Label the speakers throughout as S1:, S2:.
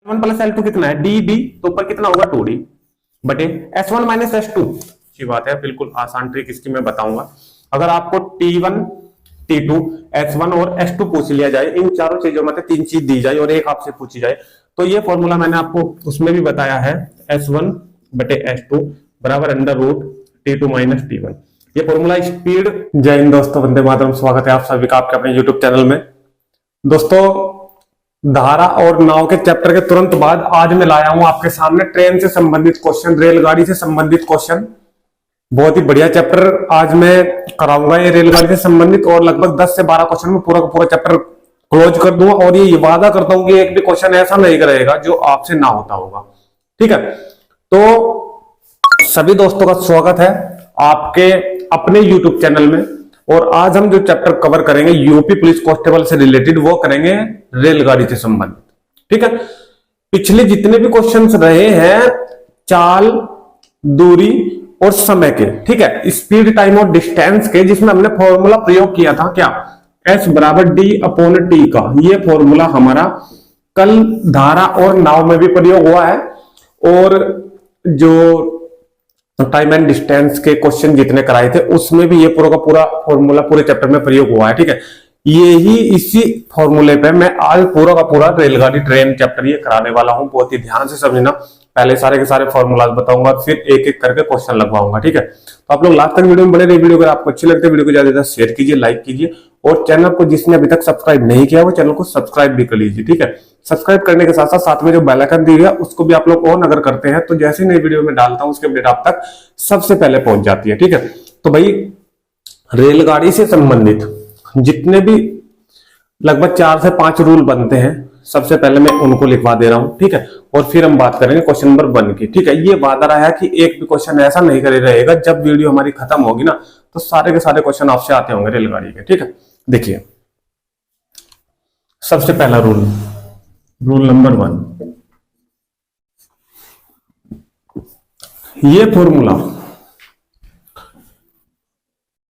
S1: One plus L2 कितना है D D, तो ऊपर कितना होगा 2D बटे S1 माइनस S2। अच्छी बात है, बिल्कुल आसान ट्रिक इसकी मैं बताऊंगा। अगर आपको T1 T2 S1 और S2 पूछ लिया जाए, इन चारों चीजों में 3 चीज दी जाए और एक आपसे पूछी जाए, तो ये फॉर्मूला मैंने आपको उसमें भी बताया है, S1 बटे S2 बराबर under root T2 minus T1। ये फॉर्मूला स्पीड। जय हिंद दोस्तों, वंदे मातरम। स्वागत है आप सभी का आपके अपने यूट्यूब चैनल में। दोस्तों, धारा और नाव के चैप्टर के तुरंत बाद आज मैं लाया हूं आपके सामने ट्रेन से संबंधित क्वेश्चन, रेलगाड़ी से संबंधित क्वेश्चन। बहुत ही बढ़िया चैप्टर आज मैं कराऊंगा ये रेलगाड़ी से संबंधित, और लगभग 10 से 12 क्वेश्चन में पूरा का पूरा चैप्टर क्लोज कर दूंगा। और ये वादा करता हूं कि एक भी क्वेश्चन ऐसा नहीं रहेगा जो आपसे ना होता होगा। ठीक है, तो सभी दोस्तों का स्वागत है आपके अपने यूट्यूब चैनल में। और आज हम जो चैप्टर कवर करेंगे यूपी पुलिस कांस्टेबल से रिलेटेड, वो करेंगे रेलगाड़ी से संबंधित। ठीक है, पिछले जितने भी क्वेश्चंस रहे हैं चाल, दूरी और समय के, ठीक है, स्पीड, टाइम और डिस्टेंस के, जिसमें हमने फॉर्मूला प्रयोग किया था क्या, S बराबर D अपॉन T का। ये फॉर्मूला हमारा कल धारा और नाव में भी प्रयोग हुआ है, और जो टाइम एंड डिस्टेंस के क्वेश्चन जितने कराए थे उसमें भी ये पूरा का पूरा फॉर्मूला पूरे चैप्टर में प्रयोग हुआ है। ठीक है, इसी फॉर्मूले पे मैं आज पूरा का पूरा रेलगाड़ी ट्रेन चैप्टर ये कराने वाला हूं। बहुत ही ध्यान से समझना, पहले सारे के सारे फॉर्मूलाज बताऊंगा, फिर एक एक करके क्वेश्चन लगवाऊंगा। ठीक है, तो आप लोग लास्ट तक वीडियो में बने रहिए। वीडियो अगर आपको अच्छी लगती है, वीडियो को ज्यादा से ज्यादा शेयर कीजिए, लाइक कीजिए, और चैनल को जिसने अभी तक सब्सक्राइब नहीं किया वो चैनल को सब्सक्राइब भी कर लीजिए। ठीक है, सब्सक्राइब करने के साथ साथ में जो बेल आइकन दी है उसको भी आप लोग ऑन अगर करते हैं तो जैसे नई वीडियो में डालता हूं उसके अपडेट आप तक सबसे पहले पहुंच जाती है। ठीक है, तो भाई रेलगाड़ी से संबंधित जितने भी लगभग 4 से 5 रूल बनते हैं, सबसे पहले मैं उनको लिखवा दे रहा हूं। ठीक है, और फिर हम बात करेंगे क्वेश्चन नंबर 1 की। ठीक है, ये वादा रहा है कि एक भी क्वेश्चन ऐसा नहीं करे रहेगा, जब वीडियो हमारी खत्म होगी ना तो सारे के सारे क्वेश्चन आपसे आते होंगे रेलगाड़ी के। ठीक है, देखिए सबसे पहला रूल नंबर 1, ये फॉर्मूला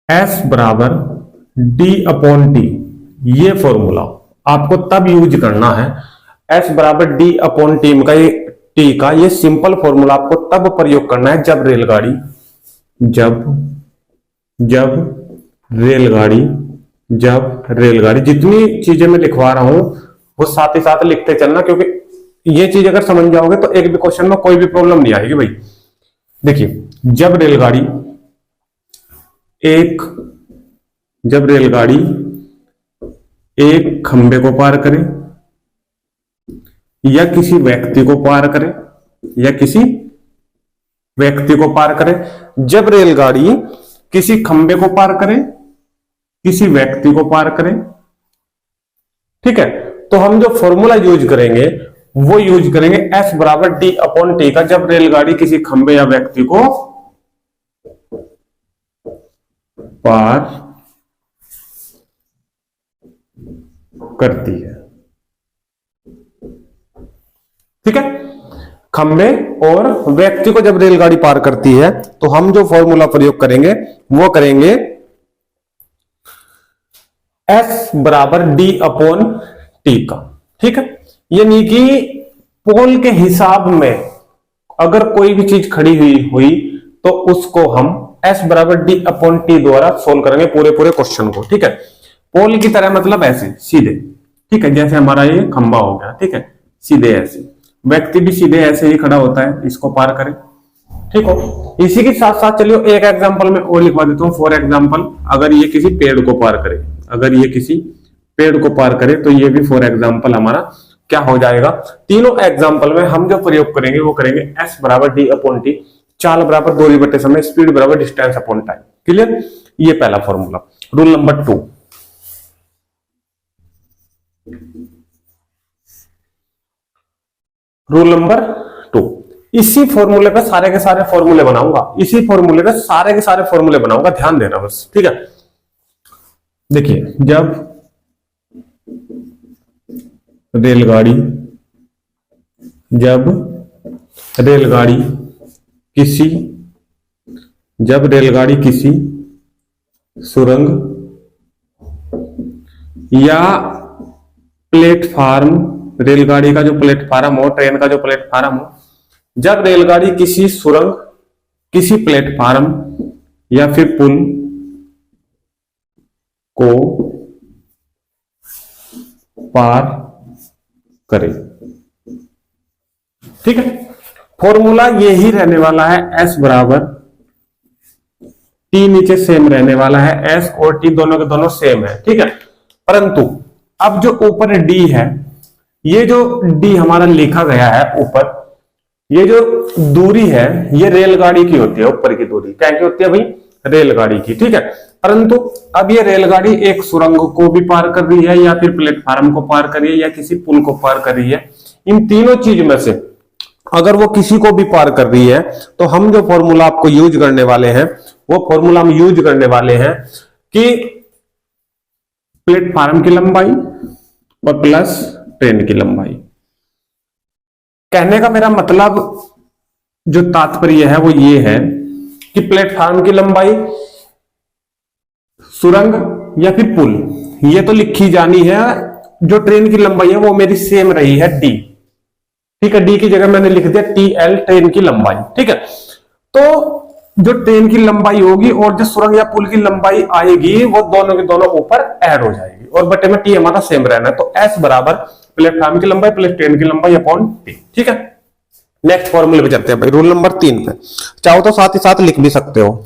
S1: S बराबर D अपॉन T, ये फॉर्मूला आपको तब यूज करना है। S बराबर D अपॉन T का ये सिंपल फॉर्मूला आपको तब प्रयोग करना है जब रेलगाड़ी जितनी चीजें मैं लिखवा रहा हूं वो साथ ही साथ लिखते चलना, क्योंकि ये चीज अगर समझ जाओगे तो एक भी क्वेश्चन में कोई भी प्रॉब्लम नहीं आएगी भाई। देखिए, जब रेलगाड़ी एक खंबे को पार करे या किसी व्यक्ति को पार करे, जब रेलगाड़ी किसी खंबे को पार करे, किसी व्यक्ति को पार करे, ठीक है, तो हम जो फॉर्मूला यूज करेंगे वो यूज करेंगे S बराबर D अपॉन T का, जब रेलगाड़ी किसी खंबे या व्यक्ति को पार करती है। ठीक है, खंबे और व्यक्ति को जब रेलगाड़ी पार करती है तो हम जो फॉर्मूला प्रयोग करेंगे वो करेंगे S बराबर D अपॉन T का। ठीक है, यानी कि पोल के हिसाब में अगर कोई भी चीज खड़ी हुई तो उसको हम S बराबर D अपॉन T द्वारा सोल्व करेंगे पूरे क्वेश्चन को। ठीक है, पोल की तरह मतलब ऐसे सीधे। ठीक है, जैसे हमारा ये खंबा हो गया, ठीक है, सीधे ऐसे, व्यक्ति भी सीधे ऐसे ही खड़ा होता है, इसको पार करें। ठीक हो, इसी के साथ साथ चलिए एक एग्जांपल में और लिखवा देता हूं। फॉर एग्जांपल, अगर ये किसी पेड़ को पार करे, तो ये भी फॉर एग्जांपल हमारा क्या हो जाएगा। तीनों एग्जांपल में हम जो प्रयोग करेंगे वो करेंगे S बराबर D अपॉन T, चाल बराबर दूरी बटे समय, स्पीड बराबर डिस्टेंस अपॉन टाइम। क्लियर, ये पहला फॉर्मूला। रूल नंबर 2, इसी फॉर्मूले पे सारे के सारे फॉर्मूले बनाऊंगा, ध्यान देना बस। ठीक है, देखिए, जब रेलगाड़ी किसी सुरंग या प्लेटफार्म रेलगाड़ी का जो प्लेटफार्म हो, ट्रेन का जो प्लेटफार्म हो, जब रेलगाड़ी किसी सुरंग, किसी प्लेटफार्म या फिर पुल को पार करे। ठीक है, फॉर्मूला यही रहने वाला है, S बराबर T नीचे सेम रहने वाला है, S और T दोनों के दोनों सेम है। ठीक है, परंतु अब जो ऊपर D है, ये जो D हमारा लिखा गया है ऊपर, ये जो दूरी है ये रेलगाड़ी की होती है, ऊपर की दूरी क्या की होती है भाई, रेलगाड़ी की। ठीक है, परंतु अब ये रेलगाड़ी एक सुरंग को भी पार कर रही है, या फिर प्लेटफार्म को पार कर रही है, या किसी पुल को पार कर रही है। इन तीनों चीज में से अगर वो किसी को भी पार कर रही है, तो हम जो फॉर्मूला आपको यूज करने वाले हैं, वो फॉर्मूला हम यूज करने वाले हैं कि प्लेटफार्म की लंबाई और प्लस ट्रेन की लंबाई। कहने का मेरा मतलब, जो तात्पर्य है वो ये है कि प्लेटफार्म की लंबाई, सुरंग या फिर पुल, ये तो लिखी जानी है। जो ट्रेन की लंबाई है वो मेरी सेम रही है डी। ठीक है, डी की जगह मैंने लिख दिया टी एल, ट्रेन की लंबाई। ठीक है, तो जो ट्रेन की लंबाई होगी और जो सुरंग या पुल की लंबाई आएगी, वो दोनों के दोनों ऊपर ऐड हो जाएगी, और बटे में टी हमारा सेम रहना है। तो एस बराबर प्लेटफॉर्म की लंबाई प्लस ट्रेन की लंबाई अपॉन टी। ठीक है, नेक्स्ट फॉर्मूले पे चलते हैं भाई, रूल नंबर 3 पे। चाहो तो साथ ही साथ लिख भी सकते हो,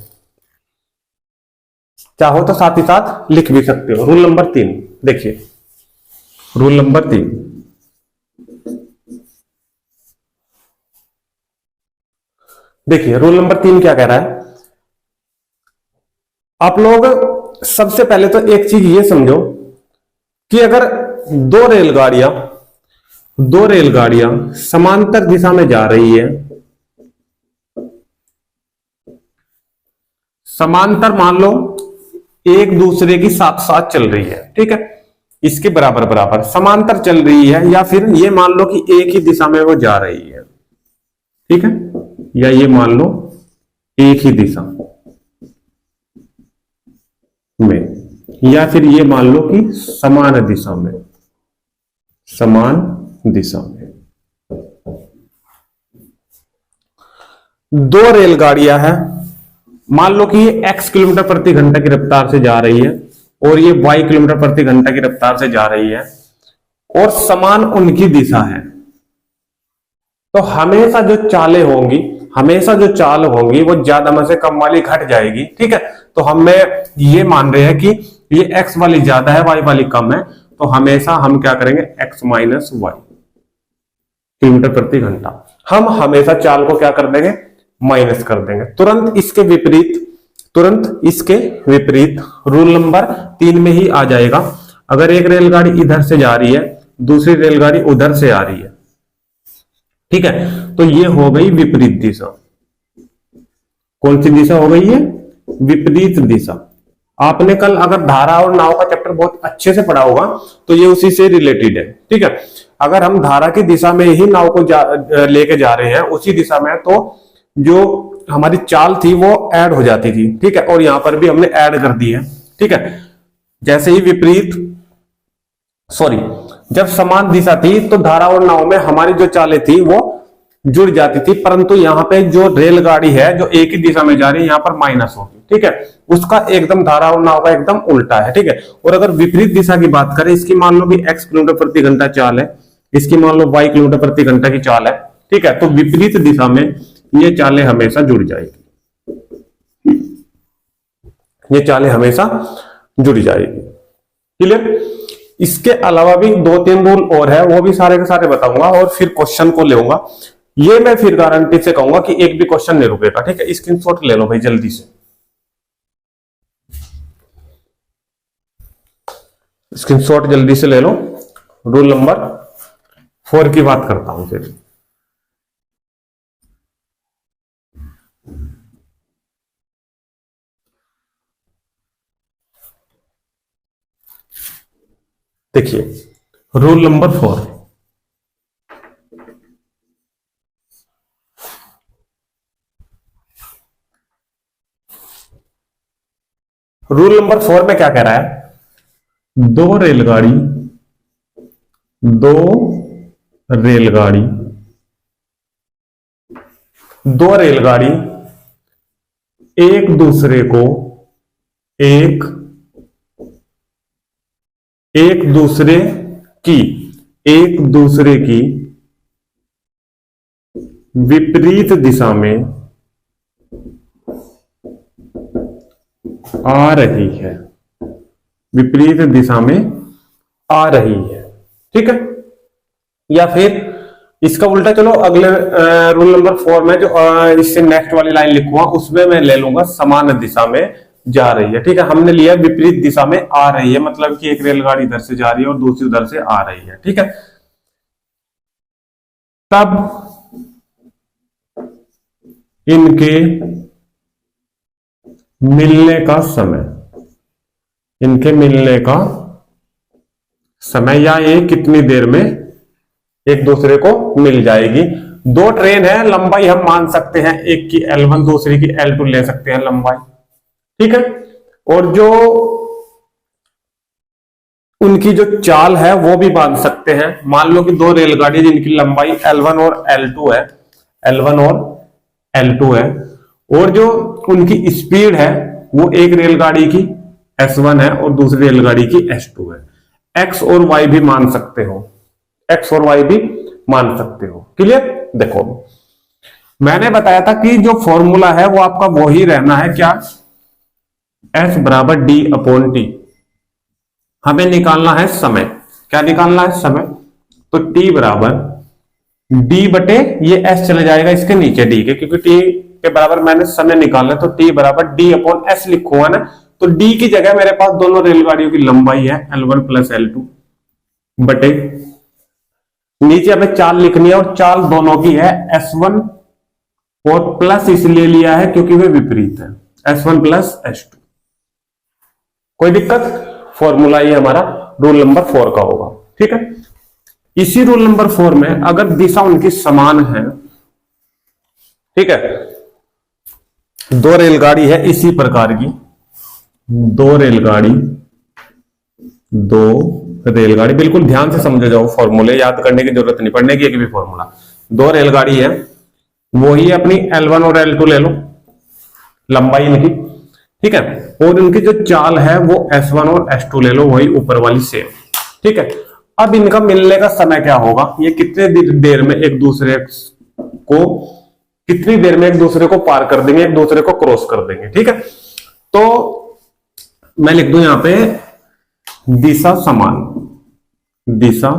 S1: चाहो तो साथ ही साथ लिख भी सकते हो। रूल नंबर 3 देखिए, रूल नंबर 3, देखिए रूल नंबर 3 क्या कह रहा है। आप लोग सबसे पहले तो एक चीज ये समझो कि अगर दो रेलगाड़ियां समांतर दिशा में जा रही है, समांतर मान लो एक दूसरे की साथ साथ चल रही है, ठीक है, इसके बराबर बराबर समांतर चल रही है, या फिर ये मान लो कि एक ही दिशा में वो जा रही है, ठीक है, या ये मान लो एक ही दिशा में, या फिर ये मान लो कि समान दिशा में, समान दिशा में दो रेलगाड़ियां हैं। मान लो कि ये x किलोमीटर प्रति घंटा की रफ्तार से जा रही है और ये y किलोमीटर प्रति घंटा की रफ्तार से जा रही है, और समान उनकी दिशा है। तो हमेशा जो चालें होंगी, हमेशा जो चाल होंगी वो ज्यादा में से कम वाली घट जाएगी। ठीक है, तो हमें ये मान रहे हैं कि ये x वाली ज्यादा है, y वाली कम है, तो हमेशा हम क्या करेंगे, x माइनस वाई किलोमीटर प्रति घंटा। हम हमेशा चाल को क्या कर देंगे, माइनस कर देंगे। तुरंत इसके विपरीत रूल नंबर 3 में ही आ जाएगा। अगर एक रेलगाड़ी इधर से जा रही है, दूसरी रेलगाड़ी उधर से आ रही है, ठीक है, तो ये हो गई विपरीत दिशा। कौन सी दिशा हो गई है, विपरीत दिशा। आपने कल अगर धारा और नाव का चैप्टर बहुत अच्छे से पढ़ा होगा, तो ये उसी से रिलेटेड है। ठीक है, अगर हम धारा की दिशा में ही नाव को लेके जा रहे हैं, उसी दिशा में, तो जो हमारी चाल थी वो ऐड हो जाती थी। ठीक है, और यहां पर भी हमने ऐड कर दी है। ठीक है, जैसे ही जब समान दिशा थी तो धारा और नाव में हमारी जो चालें थी वो जुड़ जाती थी, परंतु यहाँ पे जो रेलगाड़ी है जो एक ही दिशा में जा रही है, यहाँ पर माइनस होगी। ठीक है, उसका एकदम धारा और नाव का एकदम उल्टा है। ठीक है, और अगर विपरीत दिशा की बात करें, इसकी मान लो कि x किलोमीटर प्रति घंटा चाल है, इसकी मान लो y किलोमीटर प्रति घंटा की चाल है। ठीक है, तो विपरीत दिशा में ये चालें हमेशा जुड़ जाएगी, ये चालें हमेशा जुड़ जाएगी। क्लियर? इसके अलावा भी 2-3 रूल और है, वो भी सारे के सारे बताऊंगा और फिर क्वेश्चन को लेऊंगा। ये मैं फिर गारंटी से कहूंगा कि एक भी क्वेश्चन नहीं रुकेगा। ठीक है, स्क्रीनशॉट ले लो भाई जल्दी से, स्क्रीनशॉट जल्दी से ले लो। रूल नंबर 4 की बात करता हूं फिर। देखिए रूल नंबर 4, रूल नंबर 4 में क्या कह रहा है, दो रेलगाड़ी, दो रेलगाड़ी एक दूसरे को एक एक दूसरे की एक दूसरे की विपरीत दिशा में आ रही है, विपरीत दिशा में आ रही है। ठीक है, या फिर इसका उल्टा, चलो अगले रूल नंबर 4 में जो इससे नेक्स्ट वाली लाइन लिखूंगा उसमें मैं ले लूंगा समान दिशा में जा रही है। ठीक है, हमने लिया विपरीत दिशा में आ रही है, मतलब कि एक रेलगाड़ी इधर से जा रही है और दूसरी उधर से आ रही है। ठीक है, तब इनके मिलने का समय, इनके मिलने का समय, या ये कितनी देर में एक दूसरे को मिल जाएगी। दो ट्रेन है, लंबाई हम मान सकते हैं, एक की L1 दूसरी की L2 ले सकते हैं लंबाई। ठीक है, और जो उनकी जो चाल है वो भी बांध सकते हैं। मान लो कि दो रेलगाड़ी जिनकी लंबाई L1 और L2 है, L1 और L2 है, और जो उनकी स्पीड है वो एक रेलगाड़ी की S1 है और दूसरी रेलगाड़ी की S2 है। X और Y भी मान सकते हो, X और Y भी मान सकते हो। क्लियर? देखो, मैंने बताया था कि जो फॉर्मूला है वो आपका वही रहना है, क्या? S बराबर D अपॉन T। हमें निकालना है समय। क्या निकालना है? समय। तो T बराबर D बटे ये S चले जाएगा इसके नीचे D के, क्योंकि T के बराबर मैंने समय निकालना है, तो T बराबर D अपॉन S लिखूंगा ना। तो D की जगह मेरे पास दोनों रेलगाड़ियों की लंबाई है L1 प्लस L2 बटे, नीचे हमें चाल लिखनी है और चाल दोनों की है S1, और प्लस इसलिए लिया है क्योंकि वे विपरीत है, S1 प्लस S2। कोई दिक्कत? फॉर्मूला ये हमारा रूल नंबर 4 का होगा। ठीक है, इसी रूल नंबर 4 में अगर दिशा उनकी समान है, ठीक है, दो रेलगाड़ी है इसी प्रकार की, दो रेलगाड़ी बिल्कुल ध्यान से समझ जाओ, फॉर्मूले याद करने की जरूरत नहीं, पढ़ने की एक भी फॉर्मूला। दो रेलगाड़ी है, वही अपनी L1 और L2 ले लो, लंबाई इनकी। ठीक है, और इनकी जो चाल है वो S1 और S2 ले लो, वही ऊपर वाली सेम। ठीक है, अब इनका मिलने का समय क्या होगा? ये कितने देर में एक दूसरे को पार कर देंगे, एक दूसरे को क्रॉस कर देंगे। ठीक है, तो मैं लिख दूं यहां पे दिशा समान, दिशा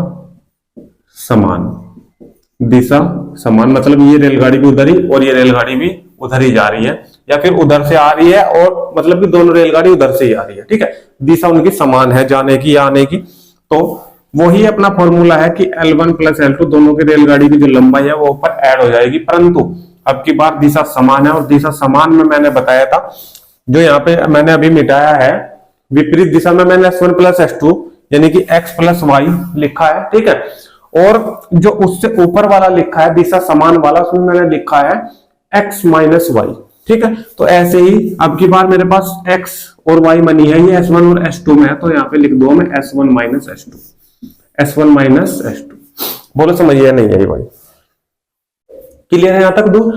S1: समान मतलब ये रेलगाड़ी भी उधर ही और ये रेलगाड़ी भी उधर ही जा रही है, या फिर उधर से आ रही है और मतलब कि दोनों रेलगाड़ी उधर से ही आ रही है। ठीक है, दिशा उनकी समान है जाने की या आने की। तो वही अपना फॉर्मूला है कि L1 प्लस L2 दोनों की रेलगाड़ी की जो लंबाई है वो ऊपर ऐड हो जाएगी, परंतु अब की बार दिशा समान है, और दिशा समान में मैंने बताया था, जो यहाँ पे मैंने अभी मिटाया है, विपरीत दिशा में मैंने S1 प्लस S2 यानी कि X प्लस Y लिखा है। ठीक है, और जो उससे ऊपर वाला लिखा है दिशा समान वाला, उसमें मैंने लिखा है X माइनस Y। ठीक है, तो ऐसे ही अब की बार मेरे पास X और Y मनी है, ये S1 और S2 में है, तो यहाँ पे लिख दो मैं S1 minus S2, S1 minus S2। बोलो समझिए नहीं है भाई? क्लियर है यहां तक? दो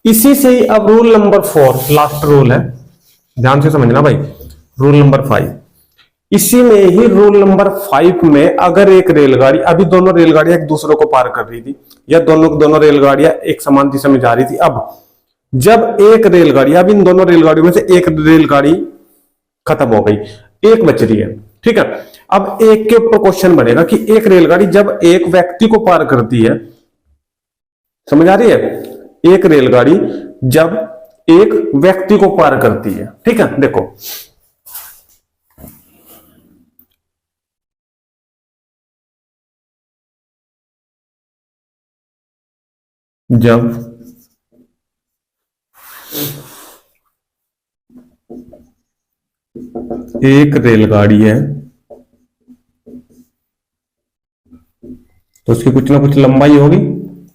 S1: इसी से ही अब रूल नंबर 4 लास्ट रूल है, ध्यान से समझना भाई। रूल नंबर 5, इसी में ही रूल नंबर 5 में अगर एक रेलगाड़ी, अभी दोनों रेलगाड़ियां एक दूसरे को पार कर रही थी, या दोनों रेलगाड़ियां एक समान दिशा में जा रही थी, अब जब एक रेलगाड़ी, अब इन दोनों रेलगाड़ियों में से एक रेलगाड़ी खत्म हो गई, एक बच रही है। ठीक है, अब एक के ऊपर क्वेश्चन बनेगा कि एक रेलगाड़ी जब एक व्यक्ति को पार करती है, समझ आ रही है? एक रेलगाड़ी जब एक व्यक्ति को पार करती है, ठीक है, देखो जब एक रेलगाड़ी है तो उसकी कुछ ना कुछ लंबाई होगी।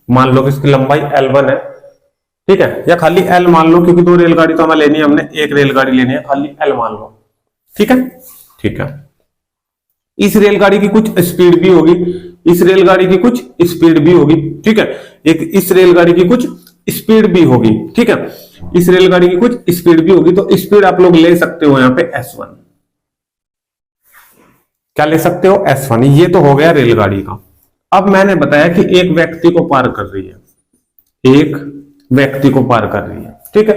S1: मान लो कि इसकी लंबाई L1 है, ठीक है, या खाली L मान लो, क्योंकि दो रेलगाड़ी तो हमें लेनी है, हमने एक रेलगाड़ी लेनी है, खाली L मान लो। ठीक है, ठीक है। इस रेलगाड़ी की कुछ स्पीड भी होगी, इस रेलगाड़ी की कुछ स्पीड भी होगी, ठीक है। एक इस रेलगाड़ी की कुछ स्पीड भी होगी, ठीक है, इस रेलगाड़ी की कुछ स्पीड भी होगी। तो स्पीड आप लोग ले सकते हो यहां पे S1, क्या ले सकते हो S1। ये तो हो गया रेलगाड़ी का। अब मैंने बताया कि एक व्यक्ति को पार कर रही है, एक व्यक्ति को पार कर रही है, ठीक है।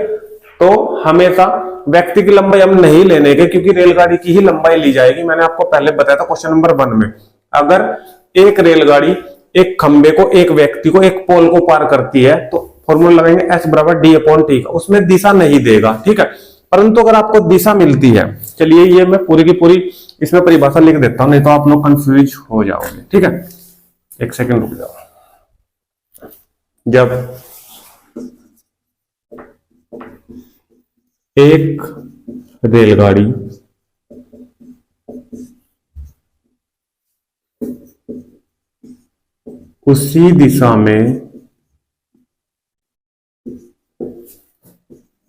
S1: तो हमेशा व्यक्ति की लंबाई हम नहीं लेने के, क्योंकि रेलगाड़ी की ही लंबाई ली जाएगी। मैंने आपको पहले बताया था क्वेश्चन नंबर 1 में, अगर एक रेलगाड़ी एक खंबे को, एक व्यक्ति को, एक पोल को पार करती है तो फॉर्मूला लगाएंगे S बराबर D/T का। उसमें दिशा नहीं देगा, ठीक है। परंतु अगर आपको दिशा मिलती है, चलिए ये मैं पूरी की पूरी इसमें परिभाषा लिख देता हूं, नहीं तो आप लोग कंफ्यूज हो जाओगे, ठीक है। एक सेकंड रुक जाओ। जब एक रेलगाड़ी उसी दिशा में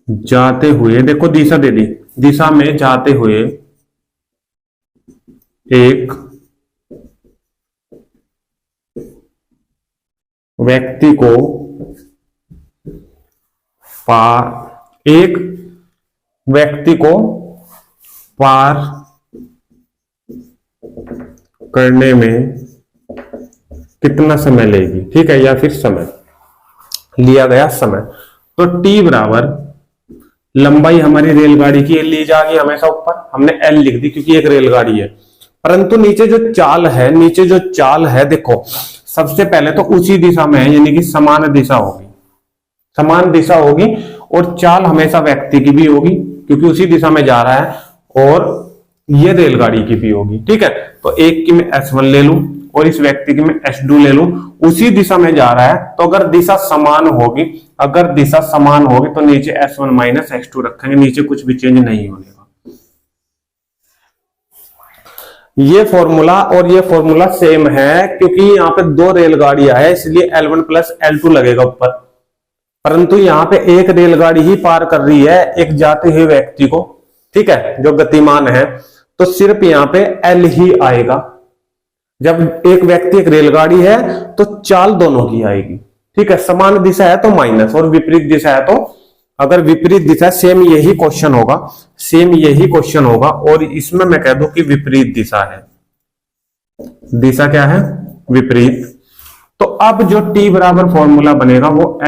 S1: जाते हुए, देखो दिशा दे दी, दिशा में जाते हुए एक व्यक्ति को पार करने में कितना समय लेगी, ठीक है, या फिर समय लिया गया समय। तो T बराबर लंबाई हमारी रेलगाड़ी की ली जाएगी हमेशा ऊपर, हमने L लिख दी क्योंकि एक रेलगाड़ी है। परंतु नीचे जो चाल है, देखो सबसे पहले तो उसी दिशा में है, यानी कि समान दिशा होगी और चाल हमेशा व्यक्ति की भी होगी क्योंकि उसी दिशा में जा रहा है, और ये रेलगाड़ी की भी होगी, ठीक है। तो एक की मैं S1 ले लूं और इस व्यक्ति की मैं S2 ले लूं, उसी दिशा में जा रहा है। तो अगर दिशा समान होगी तो नीचे S1 माइनस S2 रखेंगे, नीचे कुछ भी चेंज नहीं होने का। ये फॉर्मूला और ये फॉर्मूला सेम है क्योंकि यहाँ पे दो रेलगाड़ियां है, इसलिए L1 प्लस L2 लगेगा ऊपर। परंतु यहाँ पे एक रेलगाड़ी ही पार कर रही है एक जाते हुए व्यक्ति को, ठीक है, जो गतिमान है, तो सिर्फ यहाँ पे L ही आएगा। जब एक व्यक्ति एक रेलगाड़ी है तो चाल दोनों की आएगी, ठीक है। समान दिशा है तो माइनस, और विपरीत दिशा है तो, अगर विपरीत दिशा, सेम यही क्वेश्चन होगा, और इसमें मैं कह दूं कि विपरीत दिशा है, दिशा क्या है, विपरीत। तो अब जो T बराबर फॉर्मूला बनेगा वो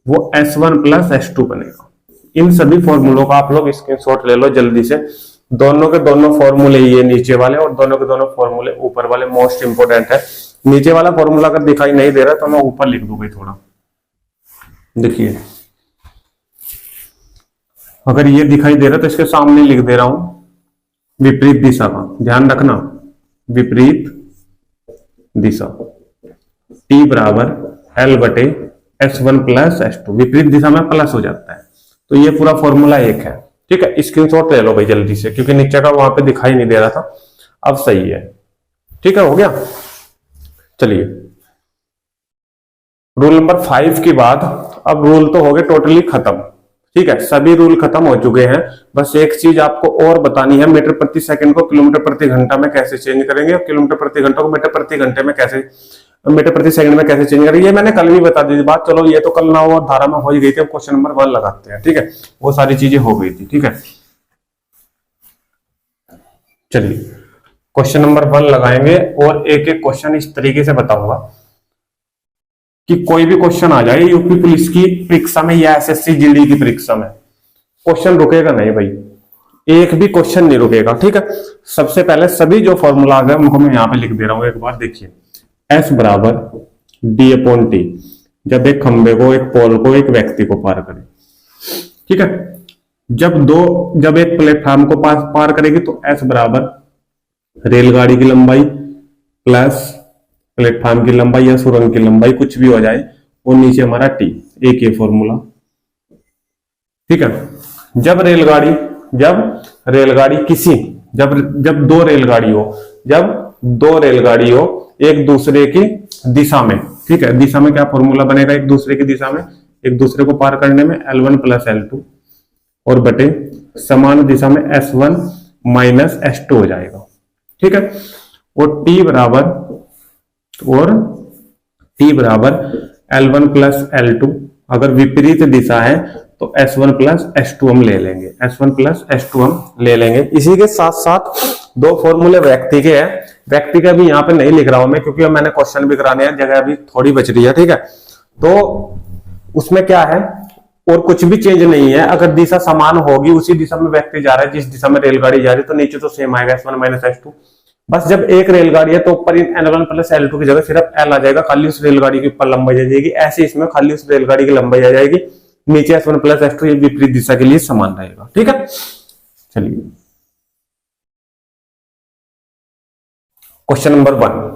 S1: वो S1 प्लस S2 बनेगा। इन सभी फॉर्मूलों का आप लोग स्क्रीनशॉट ले लो जल्दी से। दोनों के दोनों फॉर्मूले ये नीचे वाले और दोनों के दोनों फॉर्मूले ऊपर वाले मोस्ट इंपोर्टेंट है। नीचे वाला फॉर्मूला अगर दिखाई नहीं दे रहा तो मैं ऊपर लिख दूंगा थोड़ा, देखिए अगर ये दिखाई दे रहा तो इसके सामने लिख दे रहा हूं विपरीत दिशा का, ध्यान रखना, विपरीत दिशा T बराबर L/S1 प्लस S2, विपरीत दिशा में प्लस हो जाता है। तो ये पूरा फॉर्मूला एक है, ठीक है। स्क्रीनशॉट ले लो भाई जल्दी से, क्योंकि नीचे का वहां पे दिखाई नहीं दे रहा था, अब सही है, ठीक है, हो गया। चलिए रूल नंबर 5 के बाद अब रूल तो हो गए टोटली खत्म, ठीक है, सभी रूल खत्म हो चुके हैं। बस एक चीज आपको और बतानी है, मीटर प्रति सेकंड को किलोमीटर प्रति घंटा में कैसे चेंज करेंगे, और किलोमीटर प्रति घंटा को मीटर प्रति घंटे में कैसे, मीटर प्रति सेकंड में कैसे चेंज करेंगे। ये मैंने कल भी बता दी थी बात, चलो ये तो कल ना हो धारा में हो ही गई थी। अब क्वेश्चन नंबर 1 लगाते हैं, ठीक है, वो सारी चीजें हो गई थी, ठीक है। चलिए क्वेश्चन नंबर 1 लगाएंगे और एक एक क्वेश्चन इस तरीके से बताऊंगा कि कोई भी क्वेश्चन आ जाए यूपी पुलिस की परीक्षा में या SSC जीडी की परीक्षा में, क्वेश्चन रुकेगा नहीं भाई, एक भी क्वेश्चन नहीं रुकेगा, ठीक है। सबसे पहले सभी जो फॉर्मूला आ गए उनको मैं यहाँ पे लिख दे रहा हूं, एक बार देखिए। S बराबर D/T, जब एक खंबे को, एक पोल को, एक व्यक्ति को पार करे, ठीक है। जब एक प्लेटफॉर्म को पार करेगी तो S बराबर रेलगाड़ी की लंबाई प्लस प्लेटफॉर्म की लंबाई या सुरंग की लंबाई, कुछ भी हो जाए, और नीचे हमारा T, एक ये फॉर्मूला, ठीक है। जब दो रेलगाड़ी हो एक दूसरे की दिशा में, ठीक है, दिशा में क्या फॉर्मूला बनेगा, एक दूसरे की दिशा में, एक दूसरे को पार करने में L1 प्लस L2 और बटे समान दिशा में S1 माइनस S2 हो जाएगा, ठीक है। और टी बराबर L1 प्लस L2, अगर विपरीत दिशा है तो S1 प्लस S2 हम ले लेंगे, S1 प्लस S2 हम ले लेंगे। इसी के साथ साथ दो फॉर्मूले व्यक्ति के हैं, व्यक्ति का भी यहाँ पे नहीं लिख रहा हूं मैं क्योंकि मैंने क्वेश्चन भी कराने हैं, जगह अभी थोड़ी बच रही है, ठीक है। तो उसमें क्या है, और कुछ भी चेंज नहीं है, अगर दिशा समान होगी, उसी दिशा में व्यक्ति जा रहा है जिस दिशा में रेलगाड़ी जा रही है, तो नीचे तो सेम आएगा S1 माइनस S2। बस जब एक रेलगाड़ी है तो ऊपर L1 प्लस L2 की जगह सिर्फ L आ जाएगा, खाली उस रेलगाड़ी के ऊपर लंबाई आ जाएगी। ऐसे इसमें खाली उस रेलगाड़ी की लंबाई आ जाएगी, नीचे S1 प्लस S2 ये विपरीत दिशा के लिए समान रहेगा, ठीक है। चलिए क्वेश्चन नंबर 1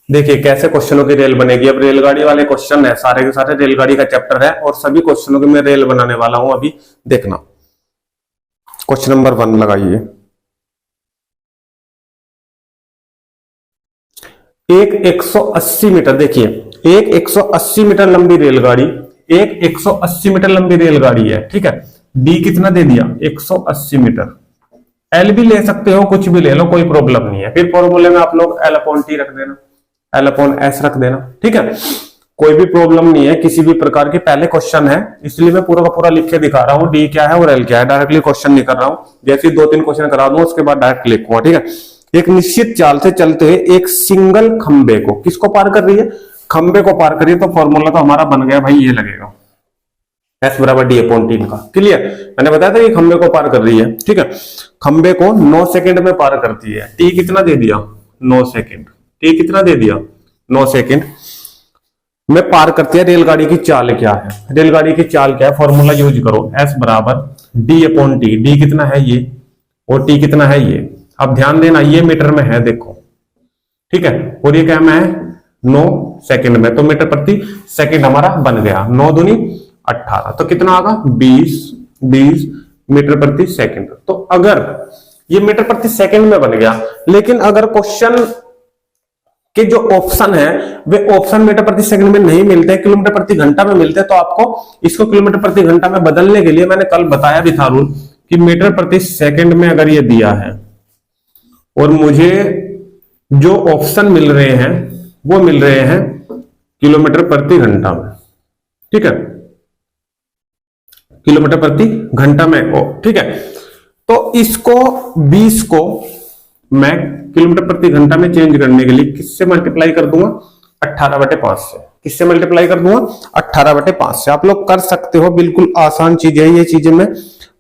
S1: देखिए कैसे क्वेश्चनों की रेल बनेगी। अब रेलगाड़ी वाले क्वेश्चन है, सारे के सारे रेलगाड़ी का चैप्टर है और सभी क्वेश्चनों की मैं रेल बनाने वाला हूं, अभी देखना। क्वेश्चन नंबर 1 लगाइए। एक 180 मीटर, देखिए एक 180 मीटर लंबी रेलगाड़ी, एक 180 मीटर लंबी रेलगाड़ी है, ठीक है। डी कितना दे दिया, 180 मीटर। एल भी ले सकते हो, कुछ भी ले लो, कोई प्रॉब्लम नहीं है। फिर फॉर्मूले में आप लोग L अपॉन टी रख देना, L अपॉन एस रख देना, ठीक है। कोई भी प्रॉब्लम नहीं है किसी भी प्रकार की। पहले क्वेश्चन है इसलिए मैं पूरा का पूरा लिख के दिखा रहा हूँ, डी क्या है और एल क्या है। डायरेक्टली क्वेश्चन नहीं कर रहा हूँ, जैसे 2-3 क्वेश्चन करा दूं उसके बाद डायरेक्ट लिखूंगा, ठीक है। एक निश्चित चाल से चलते हुए एक सिंगल खंबे को, किसको पार कर रही है, खंबे को पार कर रही है, तो फॉर्मूला तो हमारा बन गया भाई, ये लगेगा S बराबर डी अपॉन टी का। क्लियर, मैंने बताया था ये खंबे को पार कर रही है, ठीक है। खंबे को 9 सेकंड में पार करती है। टी कितना दे दिया, 9 सेकंड। टी कितना दे दिया, 9 सेकंड में पार करती है। रेलगाड़ी की चाल क्या है, रेलगाड़ी की चाल क्या है, फॉर्मूला यूज करो, S बराबर डी अपॉन टी। डी कितना है ये और टी कितना है ये। अब ध्यान देना ये मीटर में है, देखो, ठीक है। और ये क्या में है, 9 सेकंड में, तो मीटर प्रति सेकंड हमारा बन गया। 9 दूनी 18, तो कितना आगा 20 मीटर प्रति सेकंड। तो अगर ये मीटर प्रति सेकंड में बन गया, लेकिन अगर क्वेश्चन के जो ऑप्शन है वे ऑप्शन मीटर प्रति सेकंड में नहीं मिलते, किलोमीटर प्रति घंटा में मिलते हैं, तो आपको इसको किलोमीटर प्रति घंटा में बदलने के लिए मैंने कल बताया भी था रूल कि मीटर प्रति सेकंड में अगर ये दिया है और मुझे जो ऑप्शन मिल रहे हैं वो मिल रहे हैं किलोमीटर प्रति घंटा में, ठीक है, किलोमीटर प्रति घंटा में, ठीक है। तो इसको 20 को मैं किलोमीटर प्रति घंटा में चेंज करने के लिए किससे मल्टीप्लाई कर दूंगा, 18/5 से। किससे मल्टीप्लाई कर दूंगा, 18/5 से। आप लोग कर सकते हो, बिल्कुल आसान चीज है ये, चीजें मैं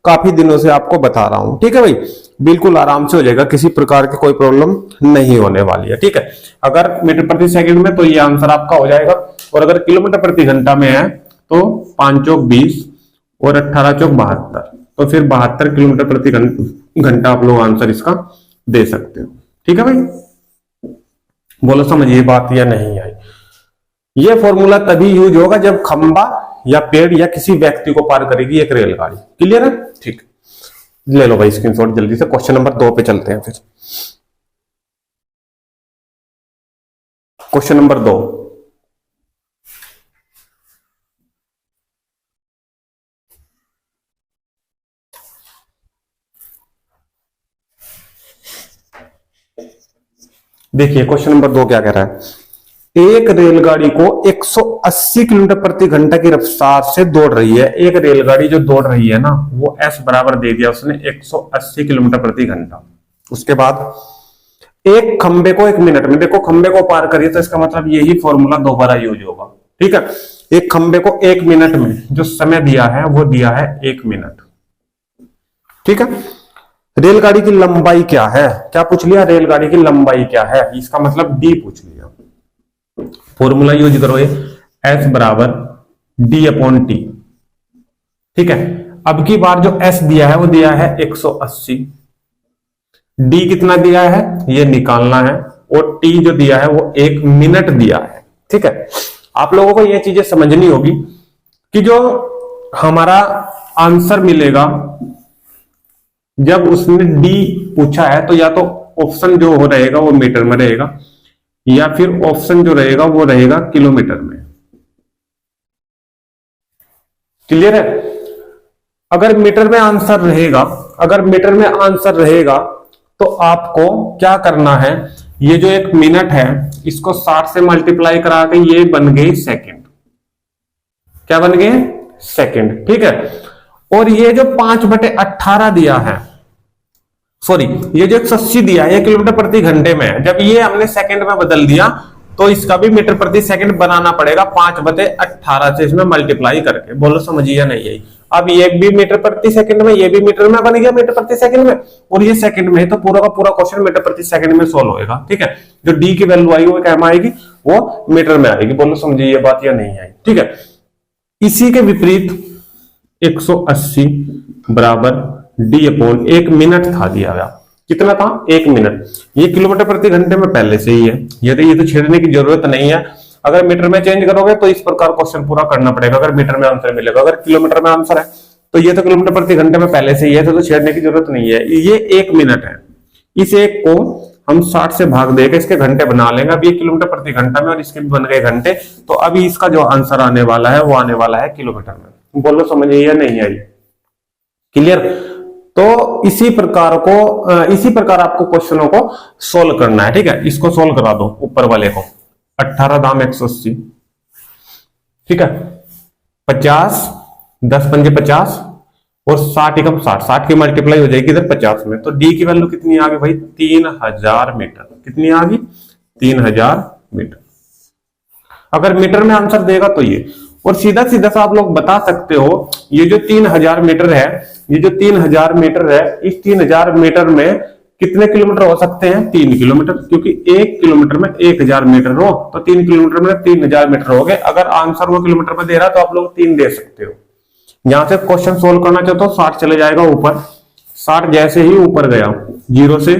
S1: काफी दिनों से आपको बता रहा हूं, ठीक है भाई। बिल्कुल आराम से हो जाएगा, किसी प्रकार की कोई प्रॉब्लम नहीं होने वाली है, ठीक है। अगर मीटर प्रति सेकंड में तो ये आंसर आपका हो जाएगा, और अगर किलोमीटर प्रति घंटा में है तो 5 चौक 20 और 18 चौक 72, तो फिर 72 किलोमीटर प्रति घंटा आप लोग आंसर इसका दे सकते हो, ठीक है भाई। बोलो समझ ये बात या नहीं आई। ये फॉर्मूला तभी यूज होगा जब खंबा या पेड़ या किसी व्यक्ति को पार करेगी एक रेलगाड़ी। क्लियर है, ठीक। ले लो भाई स्क्रीनशॉट जल्दी से। क्वेश्चन नंबर 2 पे चलते हैं फिर। क्वेश्चन नंबर 2, देखिए क्वेश्चन नंबर 2 क्या कह रहा है। एक रेलगाड़ी को 180 किलोमीटर प्रति घंटा की रफ्तार से दौड़ रही है। एक रेलगाड़ी जो दौड़ रही है ना, वो S बराबर दे दिया उसने 180 किलोमीटर प्रति घंटा। उसके बाद एक खंबे को 1 मिनट में, देखो खंबे को पार करिए तो इसका मतलब यही फॉर्मूला दोबारा यूज होगा, ठीक है। एक खंबे को 1 मिनट में जो समय दिया है वो दिया है 1 मिनट, ठीक है। रेलगाड़ी की लंबाई क्या है, क्या पूछ लिया, रेलगाड़ी की लंबाई क्या है, इसका मतलब डी पूछ लिया। फॉर्मूला यूज करो, S बराबर डी अपॉन टी, ठीक है। अब की बार जो S दिया है वो दिया है 180, डी कितना दिया है ये निकालना है, और टी जो दिया है वो 1 मिनट दिया है, ठीक है। आप लोगों को ये चीजें समझनी होगी कि जो हमारा आंसर मिलेगा जब उसने डी पूछा है, तो या तो ऑप्शन जो हो रहेगा वो मीटर में रहेगा, या फिर ऑप्शन जो रहेगा वो रहेगा किलोमीटर में। क्लियर है। अगर मीटर में आंसर रहेगा, अगर मीटर में आंसर रहेगा तो आपको क्या करना है, ये जो 1 मिनट है इसको 60 से मल्टीप्लाई करा के ये बन गई सेकंड। क्या बन गए? सेकंड। ठीक है। और ये जो 5/18 दिया है, सॉरी ये जो 180 दिया है, ये किलोमीटर प्रति घंटे में है। जब ये हमने सेकंड में बदल दिया तो इसका भी मीटर प्रति सेकंड बनाना पड़ेगा 5/18 से इसमें मल्टीप्लाई करके। बोलो समझिए या नहीं? यही अब ये भी मीटर प्रति सेकंड में, ये भी मीटर में बन गया मीटर प्रति सेकंड में, और ये सेकंड में है, तो पूरा का पूरा क्वेश्चन मीटर प्रति सेकंड में सोल्व होएगा। ठीक है। जो डी की वैल्यू आई वो क्या में आएगी? वो मीटर में आएगी। बोलो समझिए ये बात या नहीं आई? ठीक है। इसी के विपरीत 180 बराबर डी अपॉन 1 मिनट था दिया गया। कितना था? 1 मिनट। ये किलोमीटर प्रति घंटे में पहले से ही है, ये तो छेड़ने की जरूरत नहीं है। अगर मीटर में चेंज करोगे तो इस प्रकार क्वेश्चन पूरा करना पड़ेगा अगर मीटर में आंसर मिलेगा। अगर किलोमीटर में आंसर है तो ये तो किलोमीटर प्रति घंटे में पहले से ही है, तो छेड़ने की जरूरत नहीं है। ये 1 मिनट है, इस एक को हम 60 से भाग देकर इसके घंटे बना लेंगे। अब ये किलोमीटर प्रति घंटा में और इसके भी बन गए घंटे, तो अभी इसका जो आंसर आने वाला है वो आने वाला है किलोमीटर में। बोलो समझिए या नहीं आई? क्लियर? तो इसी प्रकार आपको क्वेश्चनों को सोल्व करना है। ठीक है। इसको सोल्व करा दो ऊपर वाले को। 18 दाम 180, ठीक है, 50 10 पंजे 50 और 60 एकम 60, 60 की मल्टीप्लाई हो जाएगी इधर 50 में। तो डी की वैल्यू कितनी आ गई भाई? 3000 मीटर। कितनी आ गई? 3000 मीटर। अगर मीटर में आंसर देगा तो ये, और सीधा सीधा सा आप लोग बता सकते हो ये जो 3000 मीटर है, ये जो 3000 मीटर है, इस 3000 मीटर में कितने किलोमीटर हो सकते हैं? 3 किलोमीटर, क्योंकि 1 किलोमीटर में 1000 मीटर हो, तो 3 किलोमीटर में 3000 मीटर हो गए। अगर आंसर वो किलोमीटर में दे रहा तो आप लोग 3 दे सकते हो। यहां से क्वेश्चन सोल्व करना चाहते हो 60 चले जाएगा ऊपर, 60 जैसे ही ऊपर गया 0 से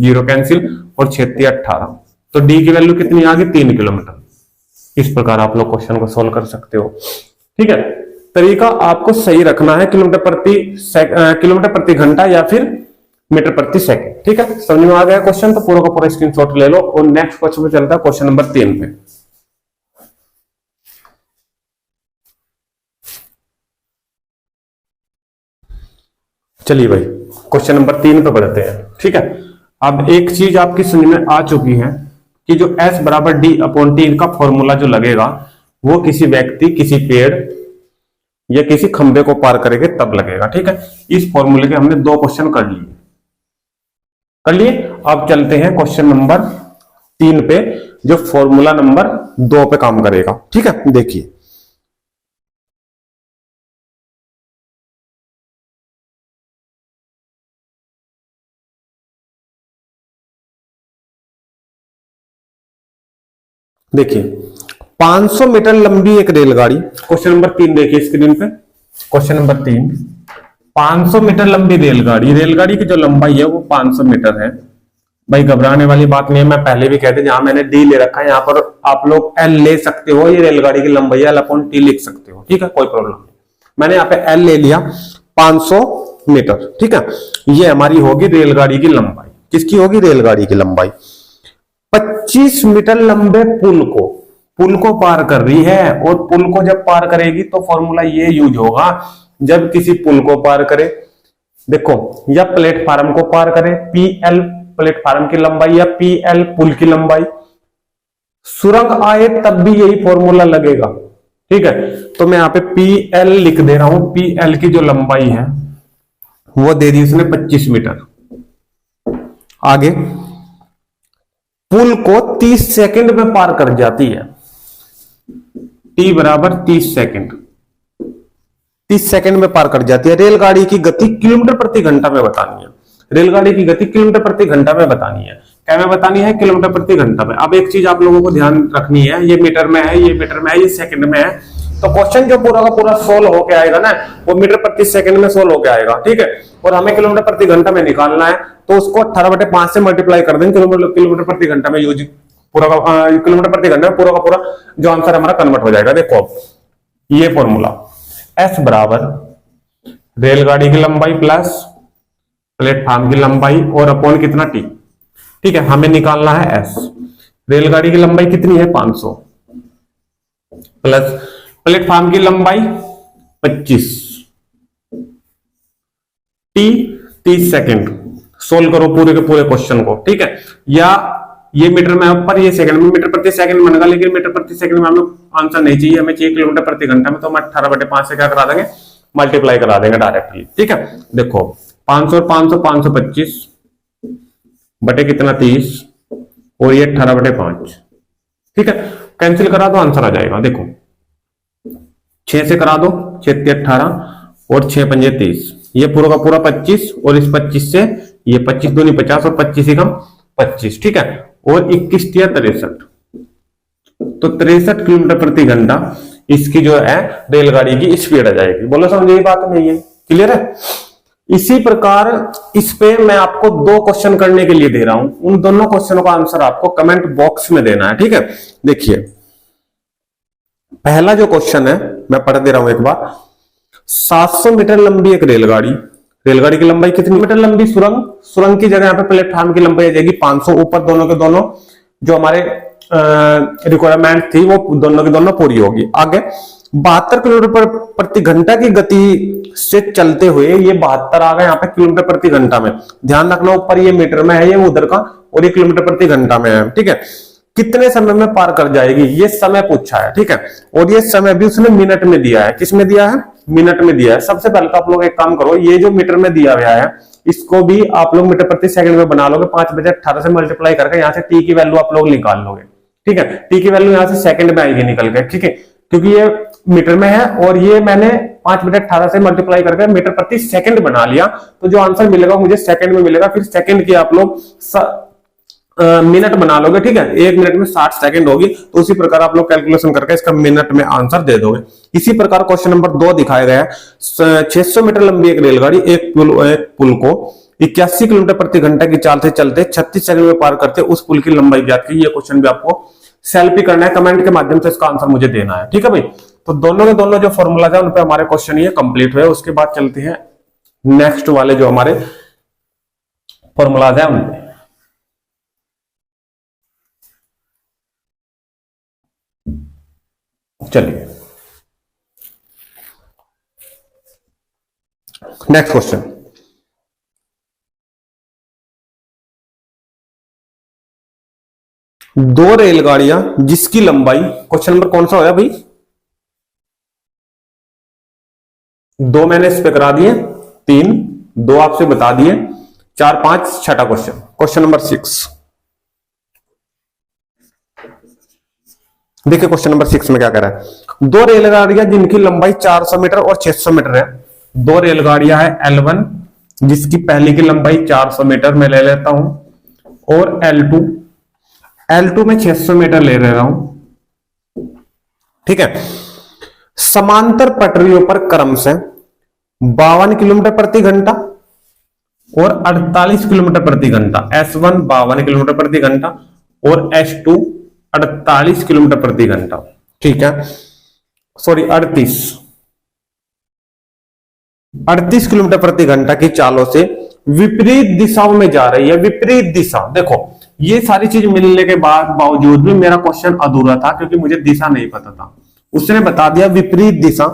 S1: 0 कैंसिल और 36 18, तो डी की वैल्यू कितनी आ गई? 3 किलोमीटर। इस प्रकार आप लोग क्वेश्चन को सोल्व कर सकते हो। ठीक है। तरीका आपको सही रखना है, किलोमीटर प्रति घंटा या फिर मीटर प्रति सेकंड। ठीक है। समझ में आ गया क्वेश्चन? तो पूरा का पूरा स्क्रीनशॉट ले लो और नेक्स्ट क्वेश्चन पे चलता है, क्वेश्चन नंबर 3 पे। चलिए भाई क्वेश्चन नंबर 3 पे बढ़ते हैं। ठीक है। अब एक चीज आपकी समझ में आ चुकी है कि जो S बराबर डी अपॉन टी का फॉर्मूला जो लगेगा वो किसी व्यक्ति, किसी पेड़ या किसी खंबे को पार करेंगे तब लगेगा। ठीक है। इस फॉर्मूले के हमने 2 क्वेश्चन कर लिए। अब चलते हैं क्वेश्चन नंबर 3 पे जो फॉर्मूला नंबर 2 पे काम करेगा। ठीक है। देखिए देखिए 500 मीटर लंबी एक रेलगाड़ी, क्वेश्चन नंबर 3 देखिए स्क्रीन पे। क्वेश्चन नंबर 3, 500 मीटर लंबी रेलगाड़ी की जो लंबाई है वो 500 मीटर है। भाई घबराने वाली बात नहीं है, मैं पहले भी कहते जहां मैंने डी ले रखा है यहाँ पर आप लोग एल ले सकते हो, ये रेलगाड़ी की लंबाई एल अपॉन टी लिख सकते हो। ठीक है, कोई प्रॉब्लम नहीं। मैंने यहाँ पे एल ले लिया 500 मीटर। ठीक है। ये हमारी होगी रेलगाड़ी की लंबाई। किसकी होगी? रेलगाड़ी की लंबाई। 25 मीटर लंबे पुल को पार कर रही है, और पुल को जब पार करेगी तो फॉर्मूला ये यूज होगा, जब किसी पुल को पार करे, देखो, या प्लेटफार्म को पार करे, पीएल प्लेटफार्म की लंबाई या पीएल पुल की लंबाई, सुरंग आए तब भी यही फॉर्मूला लगेगा। ठीक है। तो मैं यहां पे पीएल लिख दे रहा हूं। पीएल की जो लंबाई है वो दे दी उसने 25 मीटर। आगे पुल को 30 सेकंड में पार कर जाती है। टी बराबर 30 सेकंड, 30 सेकंड में पार कर जाती है। रेलगाड़ी की गति किलोमीटर प्रति घंटा में बतानी है। रेलगाड़ी की गति किलोमीटर प्रति घंटा में बतानी है। क्या में बतानी है? किलोमीटर प्रति घंटा में। अब एक चीज आप लोगों को ध्यान रखनी है, ये मीटर में है, ये मीटर में है, ये सेकंड में है, तो क्वेश्चन जो पूरा का पूरा सोल्व होके आएगा ना, वो मीटर प्रति सेकंड में सोल्व होके आएगा। ठीक है। और हमें किलोमीटर प्रति घंटा में निकालना है, तो उसको 18/5 से मल्टीप्लाई कर देंगे, किलोमीटर प्रति घंटा में यूज पूरा किलोमीटर प्रति घंटा में पूरा का पूरा जो आंसर हमारा कन्वर्ट हो जाएगा। देखो ये फॉर्मूला, एस बराबर रेलगाड़ी की लंबाई प्लस प्लेटफॉर्म की लंबाई और अपॉन कितना टी। ठीक है। हमें निकालना है एस। रेलगाड़ी की लंबाई कितनी है? 500 प्लस प्लेटफॉर्म की लंबाई 25, टी 30 सेकंड, सोल्व करो पूरे के पूरे क्वेश्चन को, ठीक है। या ये मीटर में पर ये सेकंड में, मीटर प्रति सेकंड बनेगा, लेकिन मीटर प्रति सेकंड में हमें आंसर नहीं चाहिए, हमें चाहिए किलोमीटर प्रति घंटा में। तो हम 18/5 से क्या करा देंगे, मल्टीप्लाई करा देंगे डायरेक्टली, ठीक है। देखो 500 और 500 525 बटे कितना 30 और ये 18/5, ठीक है। कैंसिल करा दो आंसर आ जाएगा। देखो 6 से करा दो, 6 × 18 और 6 × 5 = 30, ये पूरा का पूरा 25 और इस 25 से ये 25 दूनी 50 और 25 ही कम 25, ठीक है। और 21 × 63, तो 63 किलोमीटर प्रति घंटा इसकी जो है रेलगाड़ी की स्पीड आ जाएगी। बोलो समझे ये बात नहीं है, क्लियर है। इसी प्रकार इस पे मैं आपको 2 क्वेश्चन करने के लिए दे रहा हूं, उन दोनों क्वेश्चनों का आंसर आपको कमेंट बॉक्स में देना है, ठीक है। देखिए पहला जो क्वेश्चन है मैं पढ़ दे रहा हूं एक बार। 700 मीटर लंबी एक रेलगाड़ी, रेलगाड़ी की लंबाई कितनी मीटर लंबी, सुरंग की जगह यहाँ पे प्लेटफॉर्म की लंबाई आ जाएगी 500, ऊपर दोनों के दोनों जो हमारे रिक्वायरमेंट थी वो दोनों की दोनों पूरी होगी। आगे 72 किलोमीटर प्रति घंटा की गति से चलते हुए, ये 72 आ गए यहाँ पे किलोमीटर प्रति घंटा में, ध्यान रखना ऊपर ये मीटर में है, ये उधर का, और ये किलोमीटर प्रति घंटा में है, ठीक है। कितने समय में पार कर जाएगी, ये समय पूछा है, ठीक है। और ये समय भी उसने मिनट में दिया है, किसमें दिया है, मिनट में दिया है। सबसे पहले तो आप लोग एक काम करो, ये जो मीटर में दिया गया है इसको भी आप लोग मीटर प्रति सेकंड में बना लोगे, 5/18 से मल्टीप्लाई करके यहाँ से टी की वैल्यू आप लोग निकाल लोगे, ठीक है। टी की वैल्यू यहाँ से सेकंड में आएगी निकल के, ठीक है, क्योंकि ये मीटर में है और ये मैंने 5/18 से मल्टीप्लाई करके मीटर प्रति सेकंड बना लिया, तो जो आंसर मिलेगा मुझे सेकंड में मिलेगा। फिर सेकंड की आप लोग मिनट बना लोगे, ठीक है। 1 मिनट में 60 सेकंड होगी, तो उसी प्रकार आप लोग कैलकुलेशन करके इसका मिनट में आंसर दे दोगे। इसी प्रकार क्वेश्चन नंबर 2 दिखाया गया है। 600 मीटर लंबी एक रेलगाड़ी एक पुल को 81 किलोमीटर प्रति घंटा की चाल से चलते 36 सेकंड में पार करते, उस पुल की लंबाई ज्ञात की। ये क्वेश्चन भी आपको सेल्फ ही करना है, कमेंट के माध्यम से इसका आंसर मुझे देना है, ठीक है भाई। तो दोनों के दोनों जो फॉर्मूला है उन पे हमारे क्वेश्चन ये कंप्लीट हुए। उसके बाद चलते हैं नेक्स्ट वाले जो हमारे फॉर्मूलाज है उनपे। चलिए नेक्स्ट क्वेश्चन। दो रेलगाड़ियां जिसकी लंबाई, क्वेश्चन नंबर कौन सा होया भाई, 2 मैंने इस पे करा दिए, 3 2 आपसे बता दिए, 4 5 छठा क्वेश्चन, क्वेश्चन नंबर 6। देखिए क्वेश्चन नंबर 6 में क्या कह रहा है। दो रेलगाड़ियां जिनकी लंबाई 400 मीटर और 600 मीटर है। दो रेलगाड़ियां है L1 जिसकी पहली की लंबाई 400 मीटर में ले लेता हूं, और L2 में 600 मीटर ले रहा हूं, ठीक है। समांतर पटरियों पर क्रम से 52 किलोमीटर प्रति घंटा और 48 किलोमीटर प्रति घंटा, S1 52 किलोमीटर प्रति घंटा और S2 48 किलोमीटर प्रति घंटा, ठीक है। सॉरी 38 किलोमीटर प्रति घंटा की चालों से विपरीत दिशाओं में जा रही है। विपरीत दिशा, देखो ये सारी चीज मिलने के बावजूद भी मेरा क्वेश्चन अधूरा था क्योंकि मुझे दिशा नहीं पता था। उसने बता दिया विपरीत दिशा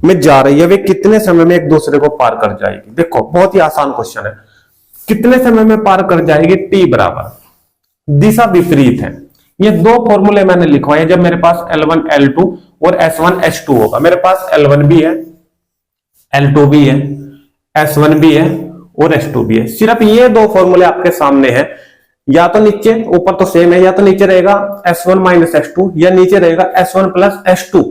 S1: में जा रही है, वे कितने समय में एक दूसरे को पार कर जाएगी। देखो बहुत ही आसान क्वेश्चन है, कितने समय में पार कर जाएगी, T बराबर दिशा विपरीत है। ये 2 फॉर्मूले मैंने लिखवाए। जब मेरे पास L1 L2 और S1 S2 होगा, मेरे पास L1 भी है, L2 भी है, S1 भी है और S2 भी है। सिर्फ ये 2 फॉर्मूले आपके सामने हैं, या तो नीचे, ऊपर तो सेम है, या तो नीचे रहेगा S1 माइनस S2 या नीचे रहेगा S1 प्लस S2।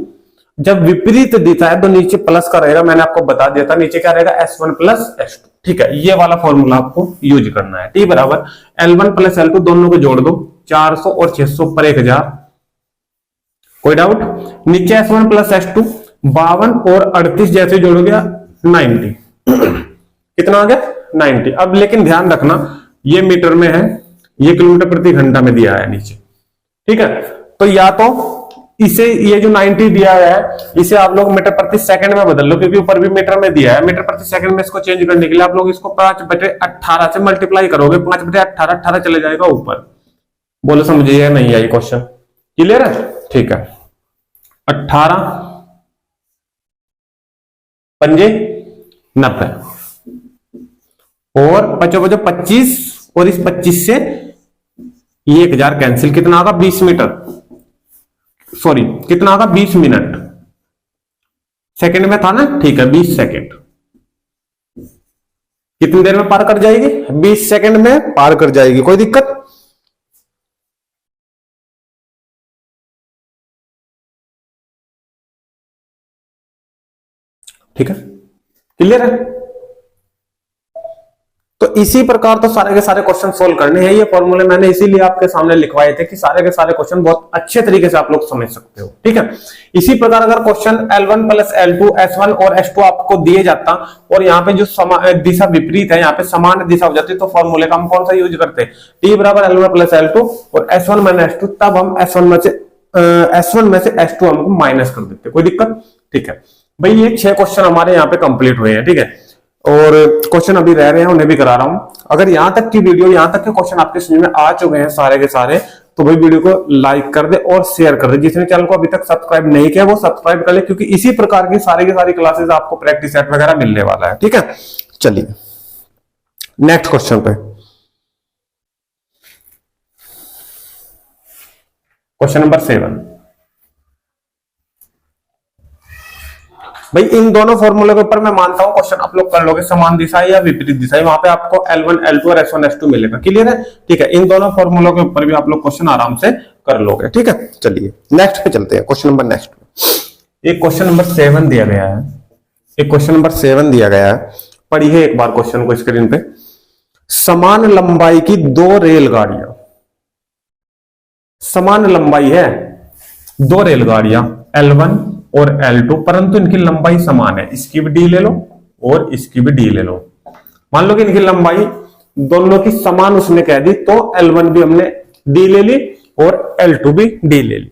S1: जब विपरीत दिशा है तो नीचे प्लस का रहेगा, मैंने आपको बता दिया था, नीचे क्या रहेगा S1 प्लस S2, ठीक है। ये वाला फॉर्मूला आपको यूज करना है। T बराबर L1 प्लस L2 दोनों को जोड़ दो, 400 और 600 पर 1000, कोई डाउट। नीचे S1 प्लस S2 52 और 38 जैसे जोड़ोगे 90 कितना आ गया 90। अब लेकिन ध्यान रखना ये मीटर में है, ये किलोमीटर प्रति घंटा में दिया है नीचे, ठीक है। तो या तो इसे, ये जो 90 दिया है इसे आप लोग मीटर प्रति सेकंड में बदल लो, क्योंकि ऊपर भी मीटर में दिया है। मीटर प्रति सेकंड में इसको चेंज करने के लिए आप लोग इसको 5/18 से मल्टीप्लाई करोगे, 5/18 18 चले जाएगा ऊपर। बोलो समझिए नहीं आई क्वेश्चन, क्लियर है, ठीक है। 18 पंजे 90, और 25 और इस 25 से ये 1000 कैंसिल, कितना आगा 20 मीटर, सॉरी कितना आगा 20 मिनट, सेकंड में था ना, ठीक है 20 सेकंड। कितनी देर में पार कर जाएगी? 20 सेकंड में पार कर जाएगी। कोई दिक्कत? ठीक है, क्लियर है? तो इसी प्रकार तो सारे के सारे क्वेश्चन सोल्व करने हैं। ये फॉर्मूले मैंने इसीलिए आपके सामने लिखवाए थे कि सारे के सारे क्वेश्चन बहुत अच्छे तरीके से आप लोग समझ सकते हो। ठीक है, इसी प्रकार अगर question L1 plus L2 S1 और S2 आपको दिए जाता और यहाँ पे जो दिशा विपरीत है, यहाँ पे समान दिशा हो जाती, तो फॉर्मूले का हम कौन सा यूज करते हैं? T बराबर L1 प्लस L2 और S1 माइनस S2, तब हम S1 में से S2 हमको माइनस कर देते। कोई दिक्कत? ठीक है भाई, ये 6 क्वेश्चन हमारे यहाँ पे कंप्लीट हुए हैं। ठीक है, और क्वेश्चन अभी रह रहे हैं, उन्हें भी करा रहा हूं। अगर यहां तक की वीडियो, यहां तक के क्वेश्चन आपके समझ में आ चुके हैं सारे के सारे, तो भाई वीडियो को लाइक कर दे और शेयर कर दे। जिसने चैनल को अभी तक सब्सक्राइब नहीं किया वो सब्सक्राइब कर ले, क्योंकि इसी प्रकार की सारी क्लासेस आपको प्रैक्टिस सेट वगैरह मिलने वाला है। ठीक है, चलिए नेक्स्ट क्वेश्चन पे। Question number 7। भाई इन दोनों फॉर्मूले के ऊपर मैं मानता हूं क्वेश्चन आप लोग कर लोगे, समान दिशा या विपरीत दिशा, वहां पे आपको L1 L2 और S1 S2 मिलेगा। क्लियर है? ठीक है, इन दोनों फॉर्मूलों के ऊपर भी आप लोग क्वेश्चन आराम से कर लोगे। ठीक है, चलिए नेक्स्ट पे चलते हैं। क्वेश्चन नंबर नेक्स्ट, एक क्वेश्चन नंबर 7 दिया गया है, एक क्वेश्चन नंबर 7 दिया गया है। पढ़िए एक बार क्वेश्चन को स्क्रीन पे। समान लंबाई की 2 रेलगाड़ियां, समान लंबाई है 2 रेलगाड़ियां L1 और L2, परंतु इनकी लंबाई समान है। इसकी भी डी ले लो और इसकी भी डी ले लो। मान लो कि इनकी लंबाई दोनों की समान उसने कह दी, तो L1 भी हमने डी ले ली और L2 भी डी ले ली।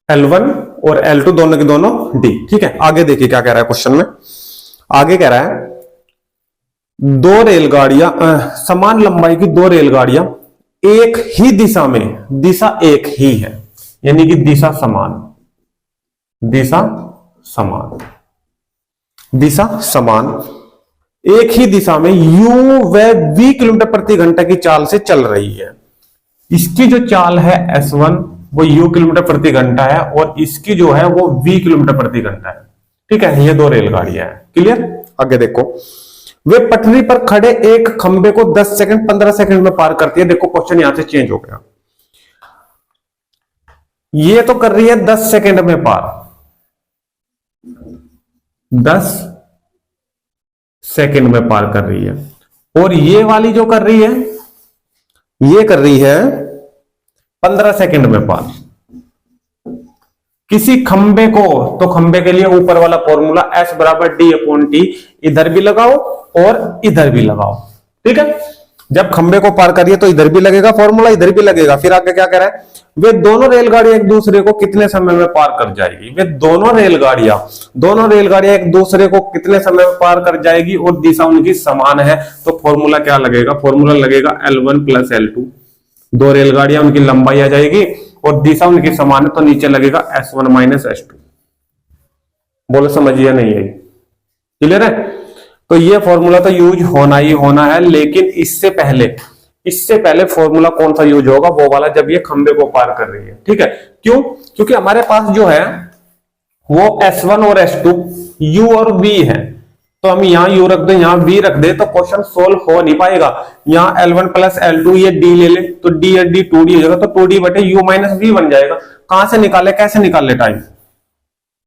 S1: L1 और L2 दोनों के दोनों डी। ठीक है, आगे देखिए क्या कह रहा है क्वेश्चन में। आगे कह रहा है 2 रेलगाड़ियां, समान लंबाई की 2 रेलगाड़ियां एक ही दिशा में, दिशा एक ही है, यानी कि दिशा समान, दिशा समान, दिशा समान, एक ही दिशा में u व v किलोमीटर प्रति घंटा की चाल से चल रही है। इसकी जो चाल है S1 वो u किलोमीटर प्रति घंटा है और इसकी जो है वो v किलोमीटर प्रति घंटा है। ठीक है, ये 2 रेलगाड़ियां हैं। क्लियर? आगे देखो, वे पटरी पर खड़े एक खंबे को 10 सेकंड 15 सेकंड में पार करती है। देखो क्वेश्चन यहां से चेंज हो गया, ये तो कर रही है 10 सेकंड में पार, 10 सेकंड में पार कर रही है, और ये वाली जो कर रही है ये कर रही है 15 सेकंड में पार। किसी खंबे को, तो खंबे के लिए ऊपर वाला फॉर्मूला S बराबर D अपॉन T, इधर भी लगाओ और इधर भी लगाओ। ठीक है, जब खंबे को पार करिए तो इधर भी लगेगा फॉर्मूला, इधर भी लगेगा। फिर आगे क्या कह रहा है? वे दोनों रेलगाड़ियां एक दूसरे को कितने समय में पार कर जाएगी? वे दोनों रेलगाड़ियां एक दूसरे को कितने समय में पार कर जाएगी और दिशा उनकी समान है, तो फॉर्मूला क्या लगेगा? फॉर्मूला लगेगा L1 प्लस L2। 2 रेलगाड़ियां, उनकी लंबाई आ जाएगी और दिशा उनकी समान है, तो नीचे लगेगा S1 माइनस S2। बोलो समझिए नहीं है? क्लियर है? तो ये फॉर्मूला तो यूज होना ही होना है, लेकिन इससे पहले फॉर्मूला कौन सा यूज होगा? वो वाला जब ये खंबे को पार कर रही है। ठीक है, क्यों? क्योंकि हमारे पास जो है वो S1 और S2 U और V है, तो हम यहां U रख दे, यहां V रख दे, तो क्वेश्चन सोल्व हो नहीं पाएगा। यहां L1 प्लस L2 ये D ले ले, तो D और D 2D हो जाएगा, तो 2D बटे U माइनस V बन जाएगा। कहां से निकाले, कैसे निकाले टाइम?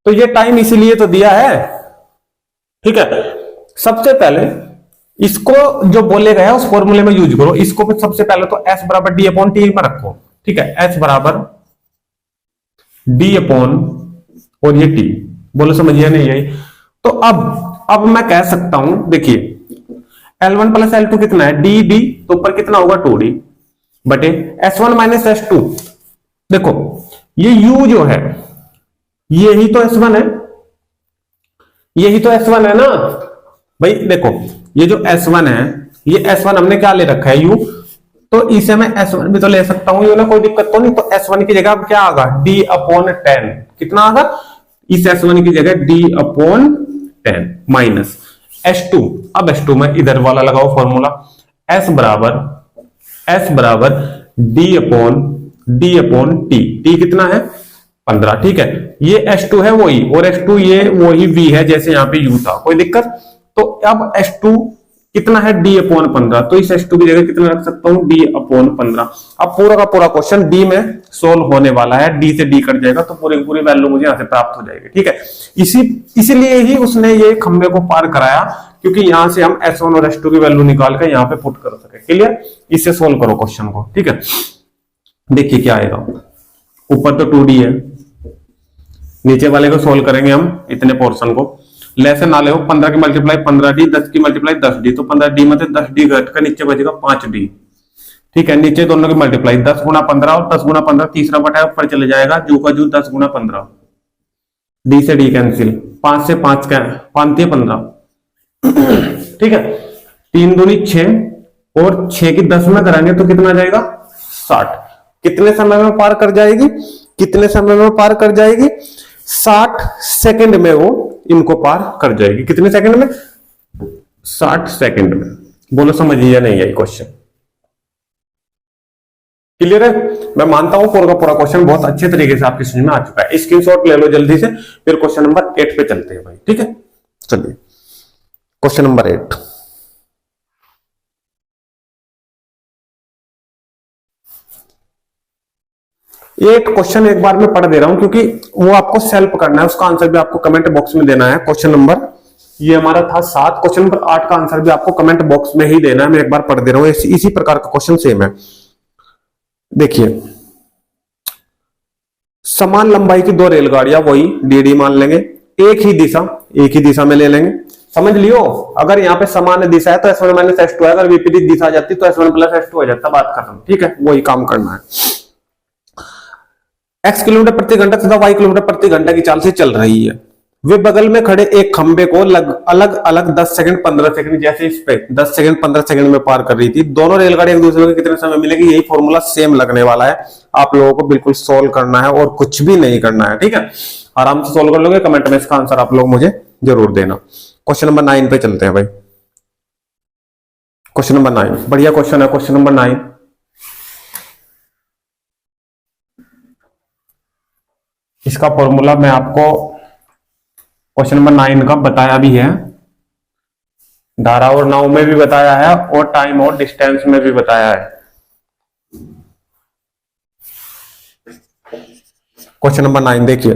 S1: तो ये टाइम इसीलिए तो दिया है। ठीक है, सबसे पहले इसको जो बोले गया है उस फॉर्मूले में यूज करो। इसको फिर सबसे पहले तो S बराबर D अपॉन T में रखो। ठीक है, S बराबर D अपॉन और ये T। बोलो समझिए नहीं यही? तो अब मैं कह सकता हूं, देखिए L1 प्लस L2 कितना है? D, तो ऊपर कितना होगा 2D बटे S1 माइनस S2। देखो ये U जो है यही तो S1 है, यही तो S1 है ना भाई। देखो ये जो S1 है, ये S1 हमने क्या ले रखा है? U। तो इसे मैं S1 भी तो ले सकता हूं, ये ना कोई दिक्कत तो नहीं। तो S1 की जगह अब क्या आगा, D/10। कितना आगा इस S1 की जगह, D/10 माइनस S2। अब S2 में इधर वाला लगाओ फॉर्मूला, S बराबर D/T। T कितना है 15, ठीक है। ये S2 है वही, और S2 ये वही V है जैसे यहाँ पे U था, कोई दिक्कत। तो अब S2 कितना है D/15, तो इस S2 की जगह कितना रख सकता हूं D/15। अब पूरा का पूरा क्वेश्चन D में सोल्व होने वाला है, D से D कट जाएगा तो पूरी पूरी वैल्यू मुझे यहां से प्राप्त हो जाएगी, ठीक है। इसीलिए ही उसने ये खंबे को पार कराया, क्योंकि यहां से हम S1 और S2 की वैल्यू निकाल कर यहां पे पुट कर सके। क्लियर, इससे सोल्व करो क्वेश्चन को, ठीक है। देखिए क्या आएगा, ऊपर तो 2D है, नीचे वाले को सोल्व करेंगे हम इतने पोर्शन को। लेसे ना ले 15 की मल्टीप्लाई 15D, 10 की मल्टीप्लाई 10D, तो 15D में 10D घट कर नीचे बचेगा 5D, ठीक है। नीचे दोनों की मल्टीप्लाई 10 गुना 15 और 10 गुना 15, तीसरा बटा ऊपर चले जाएगा, जू का जू 10 गुना 15, D से D कैंसिल, 5 से 5 का 5 15, ठीक है। 3 दूनी 6 और 6 की 10 में कराएंगे तो कितना जाएगा 60। कितने समय में पार कर जाएगी, कितने समय में पार कर जाएगी, 60 सेकंड में वो इनको पार कर जाएगी। कितने सेकंड में, 60 सेकंड में। बोलो समझिए या नहीं, यही क्वेश्चन क्लियर है। मैं मानता हूं पूरा का पूरा क्वेश्चन बहुत अच्छे तरीके से आपकी समझ में आ चुका है। स्क्रीनशॉट ले लो जल्दी से, फिर क्वेश्चन नंबर 8 पे चलते हैं भाई, ठीक है। चलिए क्वेश्चन नंबर 8। एक क्वेश्चन एक बार मैं पढ़ दे रहा हूं, क्योंकि वो आपको सेल्फ करना है, उसका आंसर भी आपको कमेंट बॉक्स में देना है। क्वेश्चन नंबर ये हमारा था 7, क्वेश्चन नंबर 8 का आंसर भी आपको कमेंट बॉक्स में ही देना है। मैं एक बार पढ़ दे रहा हूं, इसी प्रकार का क्वेश्चन सेम है। देखिए, समान लंबाई की 2 रेलगाड़ियां, वही DD मान लेंगे, एक ही दिशा में ले लेंगे। समझ लियो, अगर यहाँ पे समान दिशा है तो S1 माइनस S2 है, अगर विपरीत दिशा आ जाती तो S1 प्लस S2 आ जाता, बात खत्म, ठीक है। वही काम करना है। x किलोमीटर प्रति घंटा तथा y किलोमीटर प्रति घंटा की चाल से चल रही है। वे बगल में खड़े एक खंबे को अलग अलग 10 सेकंड 15 सेकंड, जैसे इस पे 10 सेकंड 15 सेकंड में पार कर रही थी। दोनों रेलगाड़ी एक दूसरे को कितने समय मिलेगी, यही फॉर्मूला सेम लगने वाला है। आप लोगों को बिल्कुल सोल्व करना है और कुछ भी नहीं करना है, ठीक है। आराम से सोल्व कर लोगे, कमेंट में इसका आंसर आप लोग मुझे जरूर देना। क्वेश्चन नंबर 9 पे चलते हैं भाई। क्वेश्चन नंबर 9 बढ़िया क्वेश्चन है। क्वेश्चन नंबर 9, इसका फॉर्मूला मैं आपको क्वेश्चन नंबर 9 का बताया भी है, धारा और नाव में भी बताया है, और टाइम और डिस्टेंस में भी बताया है। क्वेश्चन नंबर 9 देखिए,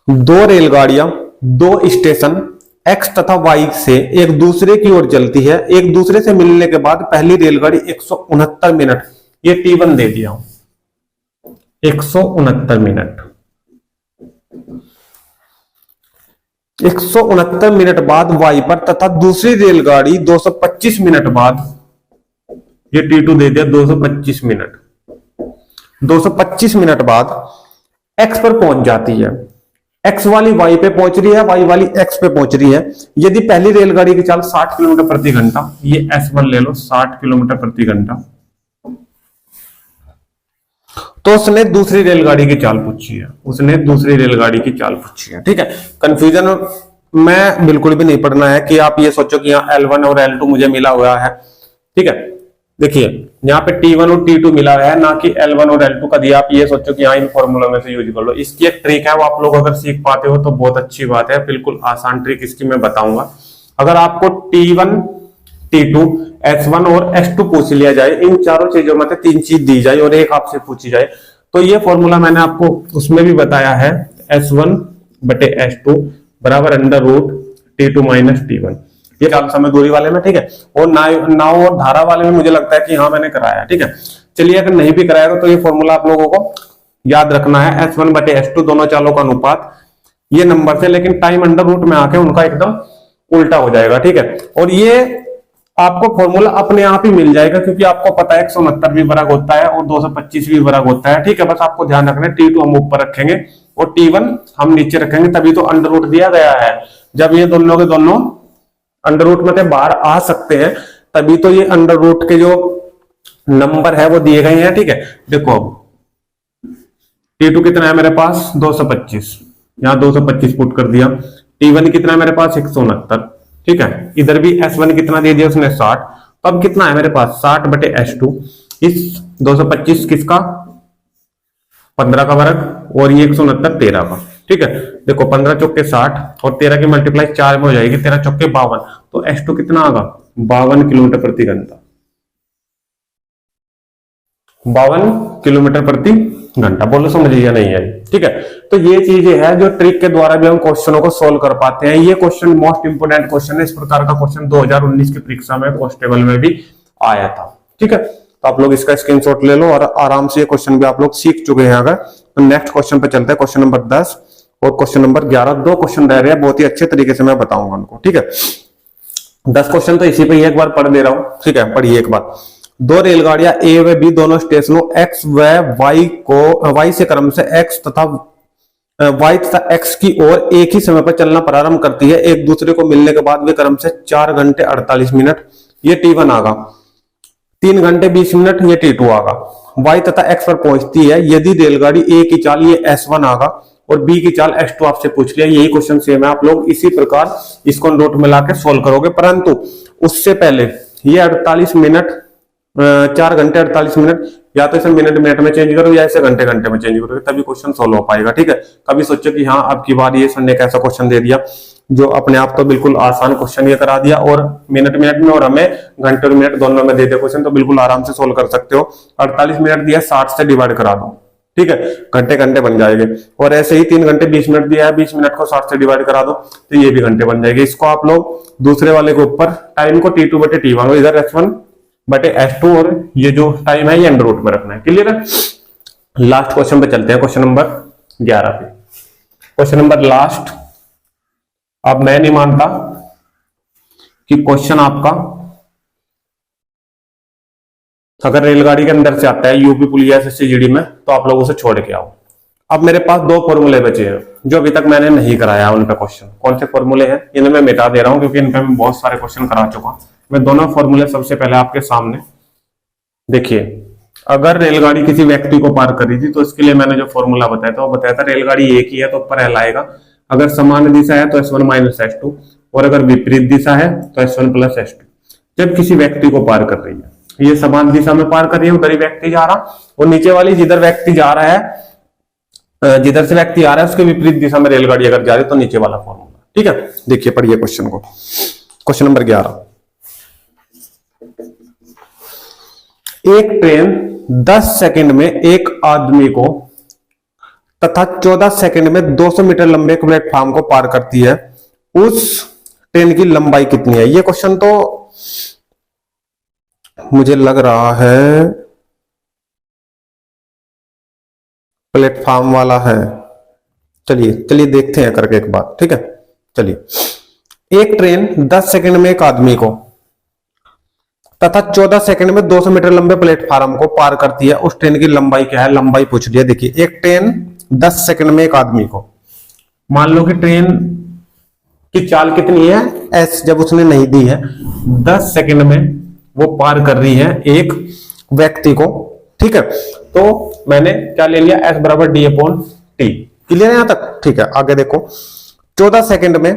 S1: 2 रेलगाड़ियां 2 स्टेशन X तथा Y से एक दूसरे की ओर चलती है। एक दूसरे से मिलने के बाद पहली रेलगाड़ी 169 मिनट, ये T1 दे दिया हूं, 169 मिनट, 169 मिनट बाद Y पर, तथा दूसरी रेलगाड़ी 225 मिनट बाद, ये T2 दे दिया 225 मिनट, 225 मिनट बाद X पर पहुंच जाती है। X वाली Y पे पहुंच रही है, Y वाली X पे पहुंच रही है। यदि पहली रेलगाड़ी की चाल 60 किलोमीटर प्रति घंटा, ये S1 ले लो 60 किलोमीटर प्रति घंटा, तो उसने दूसरी रेलगाड़ी की चाल पूछी है, उसने दूसरी रेलगाड़ी की चाल पूछी है, ठीक है। कंफ्यूजन में बिल्कुल भी नहीं पड़ना है कि आप ये सोचो कि यहाँ L1 और L2 मुझे मिला हुआ है, ठीक है। देखिए यहाँ पे T1 और T2 मिला हुआ है, ना कि L1 और L2 का दिया। आप ये सोचो कि यहाँ इन फॉर्मूला में से यूज कर लो। इसकी एक ट्रिक है, वो आप लोग अगर सीख पाते हो तो बहुत अच्छी बात है। बिल्कुल आसान ट्रिक इसकी मैं बताऊंगा। अगर आपको T1, T2, S1 और S2 पूछ लिया जाए, इन चारों चीजों में से 3 चीज दी जाए और एक आपसे पूछी जाए, तो ये फॉर्मूला मैंने आपको उसमें भी बताया है, S1 बटे S2 बराबर under root T2 minus T1, ये चाल समय दूरी वाले में, ठीक है। और नाव और धारा वाले में मुझे लगता है कि हाँ मैंने कराया, ठीक है। चलिए अगर नहीं भी कराया तो ये फॉर्मूला आप लोगों को याद रखना है, S1 बटे S2 दोनों चालों का अनुपात ये नंबर से, लेकिन टाइम अंडर रूट में आके उनका एकदम उल्टा हो जाएगा, ठीक है। और ये आपको फॉर्मूला अपने आप ही मिल जाएगा, क्योंकि आपको पता है 169 भी वर्ग होता है और 225 भी वर्ग होता है, ठीक है। बस आपको ध्यान रखना है T2 हम ऊपर रखेंगे और T1 हम नीचे रखेंगे, तभी तो अंडर रूट दिया गया है। जब ये दोनों के दोनों अंडर रूट में से बाहर आ सकते हैं, तभी तो ये अंडर रूट के जो नंबर है वो दिए गए हैं, ठीक है। देखो अब T2 कितना है मेरे पास 225, यहाँ 225 पुट कर दिया। T1 कितना है मेरे पास 169, ठीक है। इधर भी S1 कितना दे दिया उसने 60, तो अब कितना है मेरे पास 60 बटे S2। इस 225 किसका 15 का वर्ग और ये 169 13 का, ठीक है। देखो 15 चौके 60 और 13 की मल्टीप्लाई 4 में हो जाएगी, 13 चौके 52, तो S2 कितना आगा 52 किलोमीटर प्रति घंटा, 52 किलोमीटर प्रति घंटा। बोलो समझ या नहीं है, ठीक है। तो ये चीजें है जो ट्रिक के द्वारा भी हम क्वेश्चनों को सोल्व कर पाते हैं। ये क्वेश्चन मोस्ट इंपोर्टेंट क्वेश्चन है, इस प्रकार का क्वेश्चन 2019 की परीक्षा में कांस्टेबल में भी आया था, ठीक है। तो आप लोग इसका स्क्रीनशॉट ले लो और आराम से ये क्वेश्चन भी आप लोग सीख चुके हैं। अगर तो नेक्स्ट क्वेश्चन पे चलते हैं, क्वेश्चन नंबर 10 और क्वेश्चन नंबर 11, दो क्वेश्चन रह रहे हैं, बहुत ही अच्छे तरीके से मैं बताऊंगा उनको, ठीक है। 10 क्वेश्चन तो इसी पे एक बार पढ़ दे रहा हूं, ठीक है। पढ़िए एक बार। दो रेलगाड़ियां ए व बी दोनों स्टेशनों एक्स व वाई को वाई से क्रम से एक्स तथा वाई तथा एक्स की ओर एक ही समय पर चलना प्रारंभ करती है। एक दूसरे को मिलने के बाद वे क्रम से 4 घंटे 48 मिनट, ये T1 आगा, 3 घंटे 20 मिनट, ये T2 आगा। वाई तथा एक्स पर पहुंचती है। यदि रेलगाड़ी ए की चाल ये S1 आगा और बी की चाल S2 आपसे पूछ लिया। यही क्वेश्चन सेम है, आप लोग इसी प्रकार इसको नोट में लाके सोल्व करोगे। परंतु उससे पहले ये 48 मिनट 4 घंटे 48 मिनट, या तो इसे मिनट मिनट में चेंज करो या इसे घंटे घंटे में चेंज करो, तभी क्वेश्चन सोल्व हो पाएगा, ठीक है। कभी सोचो कि हाँ अब की बार ये सर ने कैसा क्वेश्चन दे दिया जो अपने आप तो बिल्कुल आसान क्वेश्चन ये करा दिया और मिनट मिनट में और हमें घंटे और मिनट दोनों में दे दिया क्वेश्चन, तो बिल्कुल आराम से सोल्व कर सकते हो। 48 मिनट दिया 60 से डिवाइड करा दो, ठीक है, घंटे घंटे बन जाएंगे। और ऐसे ही 3 घंटे 20 मिनट दिया है, 20 मिनट को 60 से डिवाइड करा दो तो ये भी घंटे बन जाएंगे। इसको आप लोग दूसरे वाले के ऊपर टाइम को T2 बटे T1 और इधर S1 बटे S2 और ये जो टाइम है ये अंडर रूट में रखना है, क्लियर है। लास्ट क्वेश्चन पे चलते हैं, क्वेश्चन नंबर 11 पे। Question number last. अब मैं नहीं मानता कि क्वेश्चन आपका अगर रेलगाड़ी के अंदर से आता है यूपी पुलिया SSC में तो आप लोगों से छोड़ के आओ। अब मेरे पास 2 फॉर्मूले बचे हैं जो अभी तक मैंने नहीं कराया उन पे क्वेश्चन। कौन से फॉर्मूले हैं इन्हें मैं मिटा दे रहा हूं क्योंकि इन पे मैं बहुत सारे क्वेश्चन करा चुका हूं। मैं दोनों फॉर्मूले सबसे पहले आपके सामने देखिए। अगर रेलगाड़ी किसी व्यक्ति को पार कर रही थी तो इसके लिए मैंने जो फॉर्मूला बताया था वो बताया था रेलगाड़ी एक ही है तो ऊपर L आएगा, अगर समान दिशा है तो S1 माइनस S2 और अगर विपरीत दिशा है तो S1 प्लस S2। जब किसी व्यक्ति को पार कर रही है, ये समान दिशा में पार कर रही है, उधर ही व्यक्ति जा रहा और नीचे वाली जिधर व्यक्ति जा रहा है, जिधर से व्यक्ति आ रहा है उसके विपरीत दिशा में रेलगाड़ी अगर जा रही है तो नीचे वाला फॉर्मूला, ठीक है। देखिए पढ़िए क्वेश्चन को, क्वेश्चन नंबर 11। एक ट्रेन 10 सेकंड में एक आदमी को तथा 14 सेकंड में 200 मीटर लंबे प्लेटफॉर्म को पार करती है, उस ट्रेन की लंबाई कितनी है। ये क्वेश्चन तो मुझे लग रहा है प्लेटफॉर्म वाला है। चलिए चलिए देखते हैं करके एक बार, ठीक है। चलिए, एक ट्रेन 10 सेकंड में एक आदमी को तथा 14 सेकंड में 200 मीटर लंबे प्लेटफॉर्म को पार करती है, उस ट्रेन की लंबाई क्या है। लंबाई पूछ लिया। देखिए एक ट्रेन 10 सेकंड में एक आदमी को, मान लो कि ट्रेन की चाल कितनी है S, जब उसने नहीं दी है 10 सेकंड में वो पार कर रही है एक व्यक्ति को, ठीक है। तो मैंने क्या ले लिया S बराबर D/T, क्लियर है यहां तक, ठीक है। आगे देखो 14 सेकंड में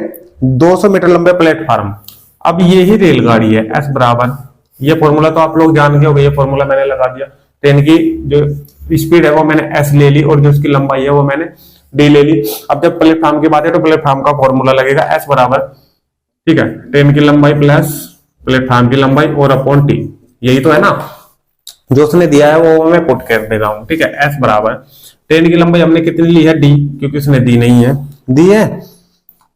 S1: 200 मीटर लंबे प्लेटफॉर्म। अब ये ही रेलगाड़ी है S बराबर, ये फॉर्मूला तो आप लोग जान गए होंगे, ये फॉर्मूला मैंने लगा दिया। ट्रेन की जो स्पीड है वो मैंने S ले ली और जो उसकी लंबाई है वो मैंने D ले ली। अब जब प्लेटफॉर्म की बात है तो प्लेटफॉर्म का फॉर्मूला लगेगा S बराबर, ठीक है, ट्रेन की लंबाई प्लस प्लेटफॉर्म की लंबाई और अपॉन T। यही तो है ना जो उसने दिया है वो मैं पुट कर दे रहा हूं, ठीक है। S बराबर ट्रेन की लंबाई हमने कितनी ली है D, क्योंकि उसने दी नहीं है, दी है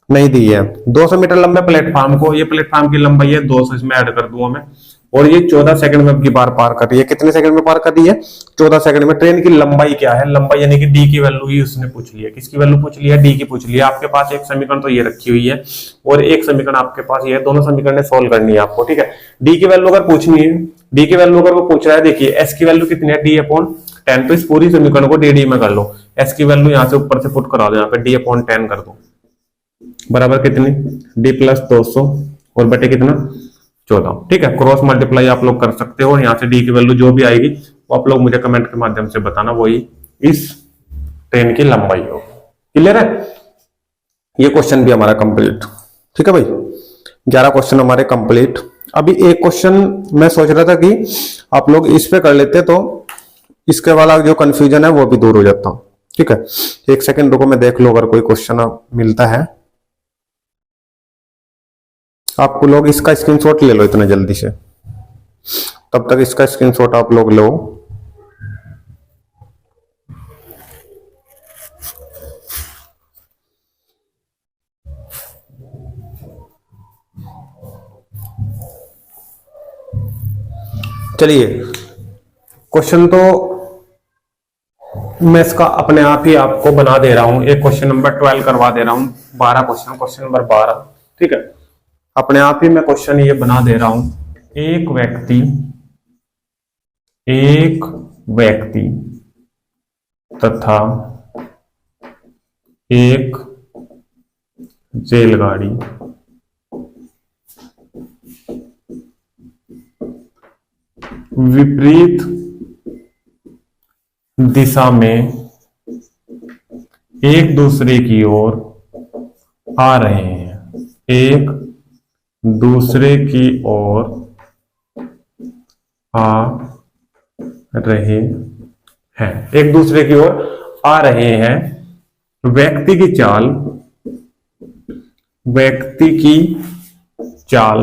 S1: नहीं दी है। 200 मीटर लंबे प्लेटफॉर्म को, ये प्लेटफॉर्म की लंबाई है 200, इसमें ऐड कर दूंगा मैं, और ये 14 सेकंड में की बार पार कर रही है। कितने सेकंड में पार कर रही है 14 सेकंड में। ट्रेन की लंबाई क्या है, लंबाई यानी कि D की वैल्यू ही उसने पूछ ली है। किसकी वैल्यू पूछ ली है, D की पूछ ली है। आपके पास एक समीकरण तो ये रखी हुई है और एक समीकरण आपके पास ये है, दोनों समीकरण सोल्व करनी है आपको, ठीक है। D की वैल्यू अगर पूछनी है, D की वैल्यू अगर वो पूछ रहा है, देखिए S की वैल्यू कितनी है D/10, तो इस पूरी समीकरण को DD में कर लो। S की वैल्यू यहाँ से ऊपर से पुट करा दो, यहाँ पे D/10 कर दो, बराबर कितनी D + 200 और बटे कितना 14। ठीक है, क्रॉस मल्टीप्लाई आप लोग कर सकते हो, यहाँ से डी की वैल्यू जो भी आएगी वो आप लोग मुझे कमेंट के माध्यम से बताना, वही इस ट्रेन की लंबाई होगी। क्लियर है? ये क्वेश्चन भी हमारा कंप्लीट। ठीक है भाई, 11 क्वेश्चन हमारे कंप्लीट। अभी एक क्वेश्चन मैं सोच रहा था कि आप लोग इस पे कर लेते तो इसके वाला जो कंफ्यूजन है वो भी दूर हो जाता। ठीक है, एक सेकंड रुको, मैं देख लो अगर कोई क्वेश्चन मिलता है। आपको लोग इसका स्क्रीनशॉट ले लो इतना जल्दी से, तब तक इसका स्क्रीनशॉट आप लोग लो। चलिए, क्वेश्चन तो मैं इसका अपने आप ही आपको बना दे रहा हूं। एक क्वेश्चन नंबर 12 करवा दे रहा हूं, 12 क्वेश्चन, क्वेश्चन नंबर 12। ठीक है, अपने आप ही मैं क्वेश्चन ये बना दे रहा हूं। एक व्यक्ति तथा एक रेलगाड़ी विपरीत दिशा में एक दूसरे की ओर आ रहे हैं। एक दूसरे की ओर आ रहे हैं, एक दूसरे की ओर आ रहे हैं। व्यक्ति की चाल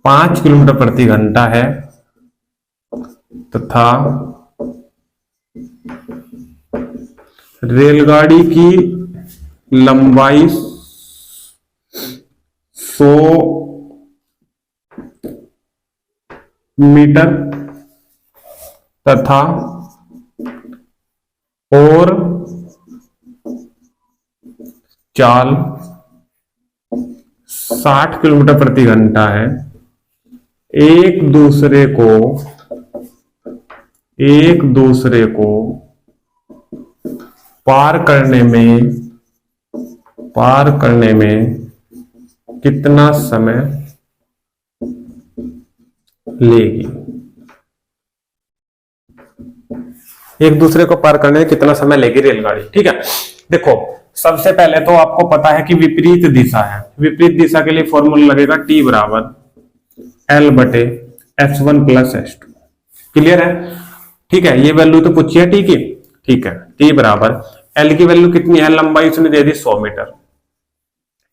S1: 5 किलोमीटर प्रति घंटा है तथा रेलगाड़ी की लंबाई 100 मीटर तथा और चाल 60 किलोमीटर प्रति घंटा है। एक दूसरे को पार करने में कितना समय लेगी? एक दूसरे को पार करने में कितना समय लेगी रेलगाड़ी? ठीक है, देखो सबसे पहले तो आपको पता है कि विपरीत दिशा है। विपरीत दिशा के लिए फॉर्मूला लगेगा T बराबर L/S1 + S2। क्लियर है? ठीक है, ये वैल्यू तो पूछी है T की। ठीक है, T बराबर L की वैल्यू कितनी है? लंबाई उसने दे दी 100 मीटर।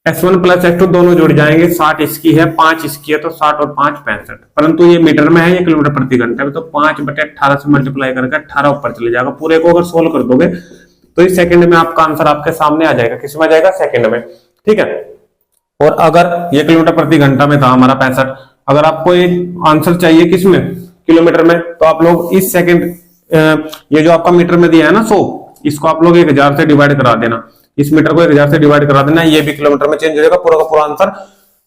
S1: S1 + S2 दोनों जुड़ जाएंगे, 60 इसकी है 5 इसकी है, तो 60 और 5 65। परंतु ये मीटर में है, ये किलोमीटर प्रति घंटे में, तो 5/18 से मल्टीप्लाई करके 18 ऊपर चले जाएगा। पूरे को अगर सोल्व कर दोगे तो इस सेकंड में आपका आंसर आपके सामने आ जाएगा। किस में आ जाएगा? सेकंड में। ठीक है, और अगर ये किलोमीटर प्रति घंटा में था हमारा 65, अगर आपको ये आंसर चाहिए किस में? किलोमीटर में, तो आप लोग इस सेकंड ये जो आपका मीटर में दिया है ना 100, इसको आप लोग 1000 से डिवाइड करा देना। इस मीटर को 1000 से डिवाइड करा देना, ये भी किलोमीटर में चेंज हो जाएगा। पूरा का पूरा आंसर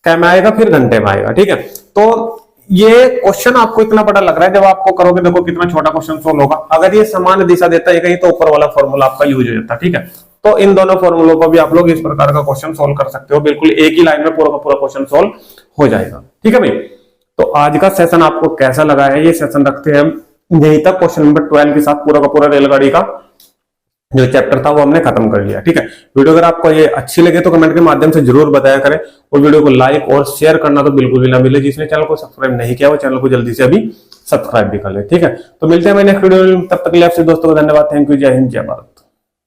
S1: क्या में आएगा? फिर घंटे में आएगा। ठीक है, तो ये क्वेश्चन आपको इतना बड़ा लग रहा है, जब आपको करोगे देखो कितना छोटा क्वेश्चन सोल्व होगा। अगर ये समान दिशा देता है कहीं, तो ऊपर वाला फॉर्मूला आपका यूज हो जाता है। ठीक है, तो इन दोनों फॉर्मूलों पर भी आप लोग इस प्रकार का क्वेश्चन सोल्व कर सकते हो। बिल्कुल एक ही लाइन में पूरा का पूरा क्वेश्चन सोल्व हो जाएगा। ठीक है भाई, तो आज का सेशन आपको कैसा लगा है? ये सेशन रखते हैं हम यहीं तक। क्वेश्चन नंबर 12 के साथ पूरा का पूरा रेलगाड़ी का जो चैप्टर था वो हमने खत्म कर लिया। ठीक है, वीडियो अगर आपको ये अच्छी लगे तो कमेंट के माध्यम से जरूर बताया करें, और वीडियो को लाइक और शेयर करना तो बिल्कुल भी ना मिले। जिसने चैनल को सब्सक्राइब नहीं किया वो चैनल को जल्दी से अभी सब्सक्राइब भी कर ले। ठीक है, तो मिलते हैं नेक्स्ट वीडियो में, तब तक के लिए आपसे दोस्तों को धन्यवाद। थैंक यू, जय हिंद, जय भारत।